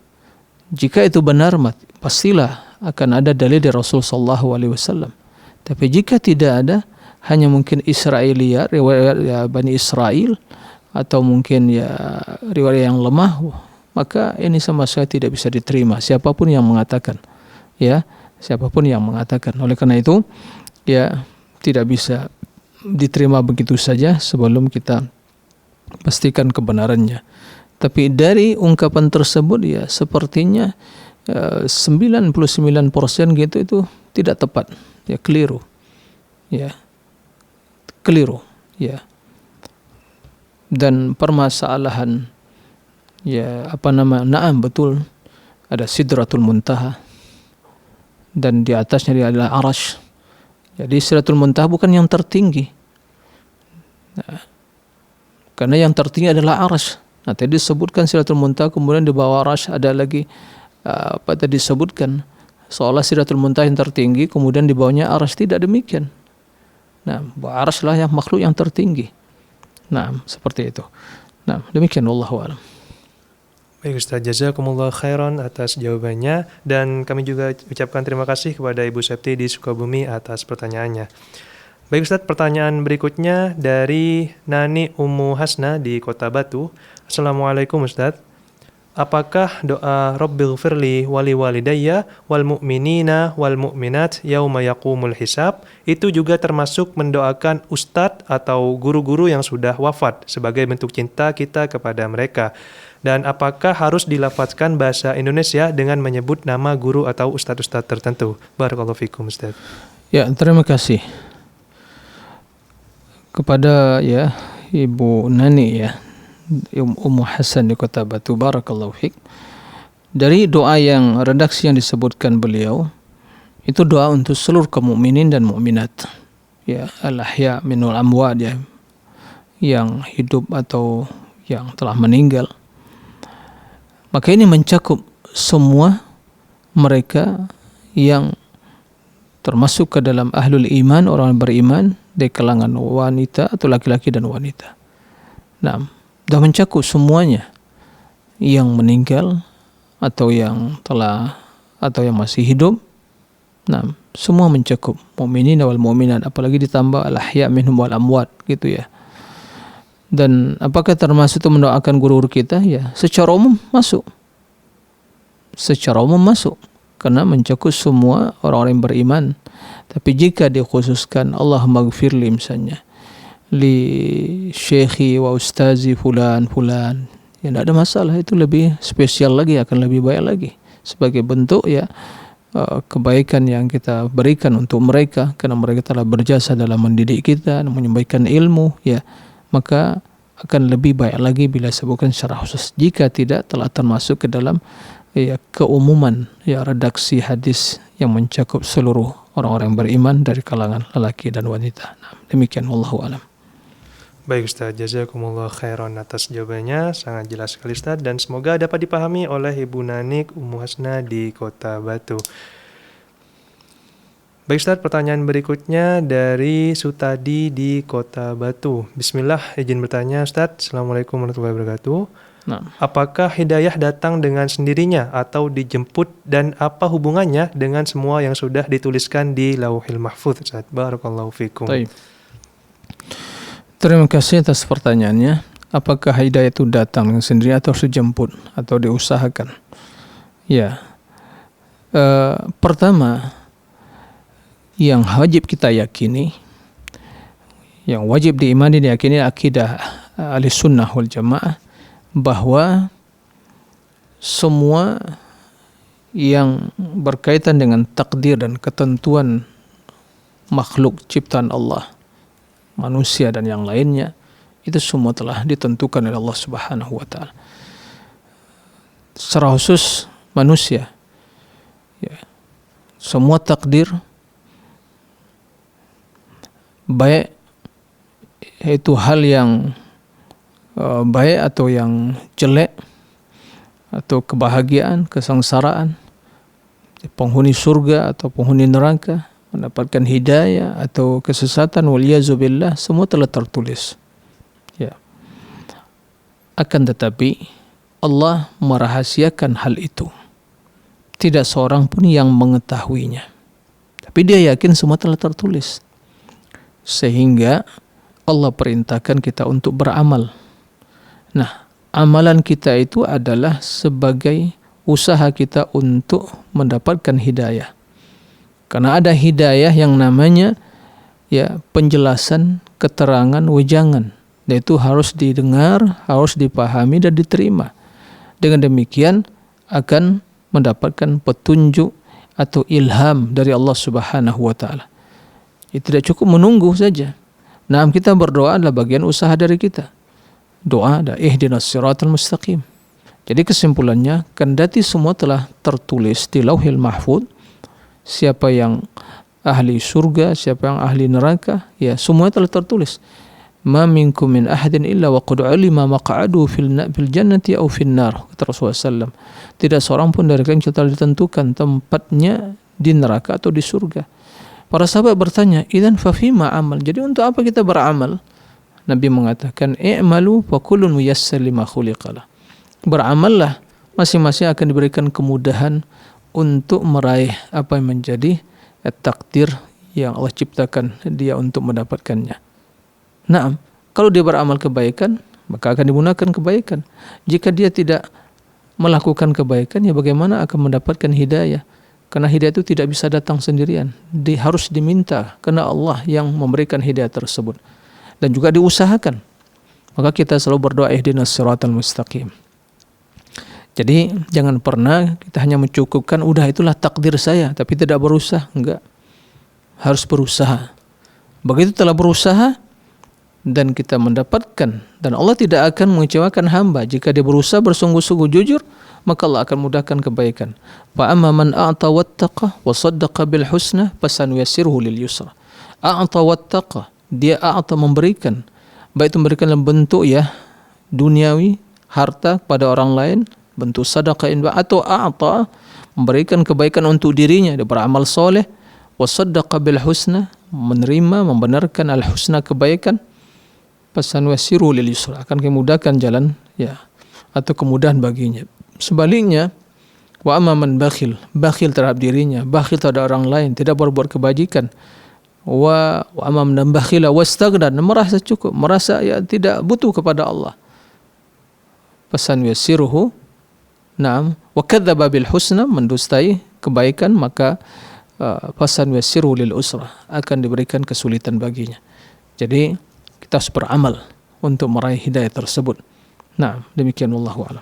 Jika itu benar pastilah akan ada dalil dari Rasul sallallahu alaihi wasallam. Tapi jika tidak ada, hanya mungkin Israiliyat, riwayat ya Bani Israel, atau mungkin ya riwayat yang lemah, maka ini sama sekali tidak bisa diterima siapapun yang mengatakan ya, siapapun yang mengatakan. Oleh karena itu ya tidak bisa diterima begitu saja sebelum kita pastikan kebenarannya. Tapi dari ungkapan tersebut ya sepertinya 99% gitu itu tidak tepat ya, keliru ya, dan permasalahan ya naam betul ada Sidratul Muntaha dan di atasnya dia adalah Arash. Jadi Sidratul Muntaha bukan yang tertinggi. Nah, karena yang tertinggi adalah Arash. Nah, tadi disebutkan Sidratul Muntaha, kemudian di bawah Arash ada lagi apa tadi disebutkan seolah Sidratul Muntaha yang tertinggi, kemudian di bawahnya Arash. Tidak demikian. Nah, Arash lah yang makhluk yang tertinggi. Nah, seperti itu. Nah, demikian wallahu a'lam. Baik Ustaz, jazakumullah khairan atas jawabannya, dan kami juga ucapkan terima kasih kepada Ibu Septi di Sukabumi atas pertanyaannya. Baik Ustaz, pertanyaan berikutnya dari Nani Ummu Hasna di Kota Batu. Assalamualaikum Ustaz. Apakah doa Rabbil firli wali walidayya wal mu'minina wal mu'minat yauma yaqumul hisab itu juga termasuk mendoakan ustadz atau guru-guru yang sudah wafat sebagai bentuk cinta kita kepada mereka? Dan apakah harus dilafazkan bahasa Indonesia dengan menyebut nama guru atau ustadz-ustadz tertentu? Barakallahu fikum Ustaz. Ya, terima kasih kepada ya Ibu Nani ya Ummu Hasan di Kota Batu, barakallahu fiik. Dari doa yang redaksi yang disebutkan beliau itu doa untuk seluruh kaum mukminin dan mukminat ya, al-ahya minul amwat ya, yang hidup atau yang telah meninggal. Maka ini mencakup semua mereka yang termasuk ke dalam ahlul iman, orang beriman dari kalangan wanita atau laki-laki dan wanita. Nah, sudah mencakup semuanya, yang meninggal atau yang telah atau yang masih hidup. Nah, semua mencakup mukminin wal mukminat, apalagi ditambah al-ahya minhum wal amwat gitu ya. Dan apakah termasuk itu mendoakan guru-guru kita? Ya, secara umum masuk. Secara umum masuk karena mencakup semua orang-orang yang beriman. Tapi jika dikhususkan Allahumma gfirli misalnya li syekhi wa ustazi fulan ya tidak ada masalah, itu lebih spesial lagi, akan lebih baik lagi sebagai bentuk ya kebaikan yang kita berikan untuk mereka karena mereka telah berjasa dalam mendidik kita dan menyampaikan ilmu ya, maka akan lebih baik lagi bila sebutkan secara khusus. Jika tidak, telah termasuk ke dalam ya keumuman ya redaksi hadis yang mencakup seluruh orang-orang yang beriman dari kalangan lelaki dan wanita. Nah, demikian wallahu a'lam. Baik Ustaz, jazakumullah khairan atas jawabannya, sangat jelas sekali Ustaz, dan semoga dapat dipahami oleh Ibu Nanik Ummu Hasna di Kota Batu. Baik Ustaz, pertanyaan berikutnya dari Sutadi di Kota Batu. Bismillah, izin bertanya Ustaz. Assalamualaikum warahmatullahi wabarakatuh. Nah, Apakah hidayah datang dengan sendirinya atau dijemput, dan apa hubungannya dengan semua yang sudah dituliskan di Lauhil Mahfuz Ustaz? Barakallahu fikum. baik. Terima kasih atas pertanyaannya. Apakah hidayah itu datang dengan sendiri atau harus dijemput atau diusahakan? Ya, pertama yang wajib kita yakini, yang wajib diimani diyakini akidah ahli sunnah wal jamaah, bahwa semua yang berkaitan dengan takdir dan ketentuan makhluk ciptaan Allah, manusia dan yang lainnya, itu semua telah ditentukan oleh Allah Subhanahu wa taala. Secara khusus manusia, ya, semua takdir, baik itu hal yang baik atau yang jelek, atau kebahagiaan, kesengsaraan, penghuni surga atau penghuni neraka, mendapatkan hidayah atau kesesatan, waliyazubillah, semua telah tertulis. Ya. Akan tetapi Allah merahasiakan hal itu. Tidak seorang pun yang mengetahuinya. Tapi dia yakin semua telah tertulis. Sehingga Allah perintahkan kita untuk beramal. Nah, amalan kita itu adalah sebagai usaha kita untuk mendapatkan hidayah. Karena ada hidayah yang namanya ya penjelasan, keterangan, wejangan. Dan itu harus didengar, harus dipahami dan diterima. Dengan demikian akan mendapatkan petunjuk atau ilham dari Allah Subhanahu wa taala. Itu tidak cukup menunggu saja. Nah, kita berdoa adalah bagian usaha dari kita. Doa ada ihdinas siratal mustaqim. Jadi kesimpulannya, kendati semua telah tertulis di Lauhil Mahfuz, siapa yang ahli surga, siapa yang ahli neraka, ya semua telah tertulis. Ma minkum min ahadin illa wa qad ulima maq'aduhu fil jannati aw fin nar, kata Rasulullah SAW. Tidak seorang pun dari kalian telah ditentukan tempatnya di neraka atau di surga. Para sahabat bertanya, idzan fa fima amal? Jadi untuk apa kita beramal? Nabi mengatakan, i'malu fa kullun muyassar lima khuliqalah. Beramallah, masing-masing akan diberikan kemudahan untuk meraih apa yang menjadi takdir yang Allah ciptakan dia untuk mendapatkannya. Nah, kalau dia beramal kebaikan, maka akan dimudahkan kebaikan. Jika dia tidak melakukan kebaikan, ya bagaimana akan mendapatkan hidayah? Karena hidayah itu tidak bisa datang sendirian. Harus diminta, karena Allah yang memberikan hidayah tersebut. Dan juga diusahakan. Maka kita selalu berdoa ihdinas siratal mustaqim. Jadi jangan pernah kita hanya mencukupkan udah itulah takdir saya, tapi tidak berusaha. Enggak. Harus berusaha. Begitu telah berusaha dan kita mendapatkan, dan Allah tidak akan mengecewakan hamba jika dia berusaha bersungguh-sungguh jujur, maka Allah akan mudahkan kebaikan. Fa amma man a'ta wattaqa wa saddaqa bil husna fasanuyassiruhu lil yusra. A'ta wattaqa, dia a'ta memberikan, baik itu memberikan dalam bentuk ya duniawi, harta kepada orang lain, bentuk sedekah atau a'ta memberikan kebaikan untuk dirinya, dia beramal soleh, wa saddaqa bil husna, menerima, membenarkan al husna kebaikan, fasanuyassiruhu lil yusra, akan dimudahkan jalan ya atau kemudahan baginya. Sebaliknya, wa amma man bakhil terhadap dirinya, bakhil terhadap orang lain, tidak berbuat kebajikan. Wa amma man bakhila wastaghna, merasa cukup, merasa ya tidak butuh kepada Allah. Fasanuyassiruhu, na'am, wa kadzdzaba bil husna, mendustai kebaikan, maka fasanuyassiruhu lil usra, akan diberikan kesulitan baginya. Jadi kita harus beramal untuk meraih hidayah tersebut. Nah, demikian wallahu a'lam.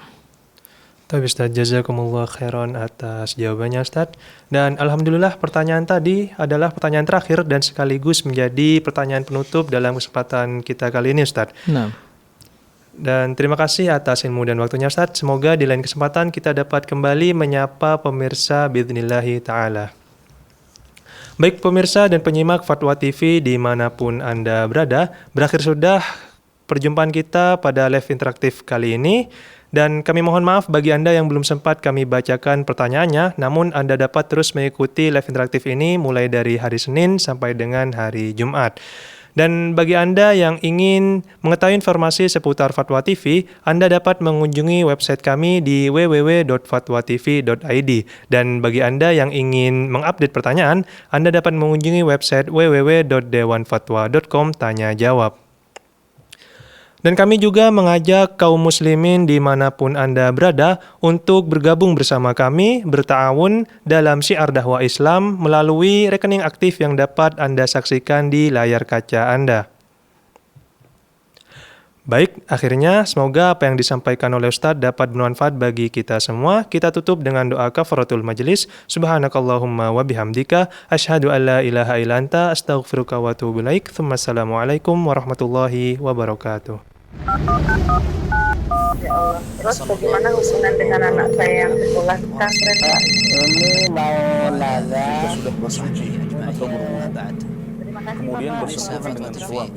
Tapi Ustaz, jazakumullah khairan atas jawabannya Ustaz. Dan alhamdulillah pertanyaan tadi adalah pertanyaan terakhir dan sekaligus menjadi pertanyaan penutup dalam kesempatan kita kali ini Ustaz. Nah. Dan terima kasih atas ilmu dan waktunya Ustaz. Semoga di lain kesempatan kita dapat kembali menyapa pemirsa biidhnillahi ta'ala. Baik pemirsa dan penyimak Fatwa TV dimanapun Anda berada, berakhir sudah perjumpaan kita pada live interaktif kali ini. Dan kami mohon maaf bagi Anda yang belum sempat kami bacakan pertanyaannya, namun Anda dapat terus mengikuti live interaktif ini mulai dari hari Senin sampai dengan hari Jumat. Dan bagi Anda yang ingin mengetahui informasi seputar Fatwa TV, Anda dapat mengunjungi website kami di www.fatwatv.id. Dan bagi Anda yang ingin mengupdate pertanyaan, Anda dapat mengunjungi website www.dewanfatwa.com tanya jawab. Dan kami juga mengajak kaum muslimin dimanapun Anda berada untuk bergabung bersama kami, berta'awun dalam syiar dakwah Islam melalui rekening aktif yang dapat Anda saksikan di layar kaca Anda. Baik, akhirnya semoga apa yang disampaikan oleh Ustadz dapat bermanfaat bagi kita semua. Kita tutup dengan doa kafaratul majelis. Subhanakallahumma wa bihamdika asyhadu an la ilaha illa anta astaghfiruka wa atubu ilaik. Assalamualaikum warahmatullahi wabarakatuh. Ya Allah. Terus bagaimana hubungan dengan anak saya yang sekolah di pesantren, Pak? Ini mau nazar. Sudah bersuci atau berwudu. Terima kasih, Kemudian Bapak. bersentuhan dengan suami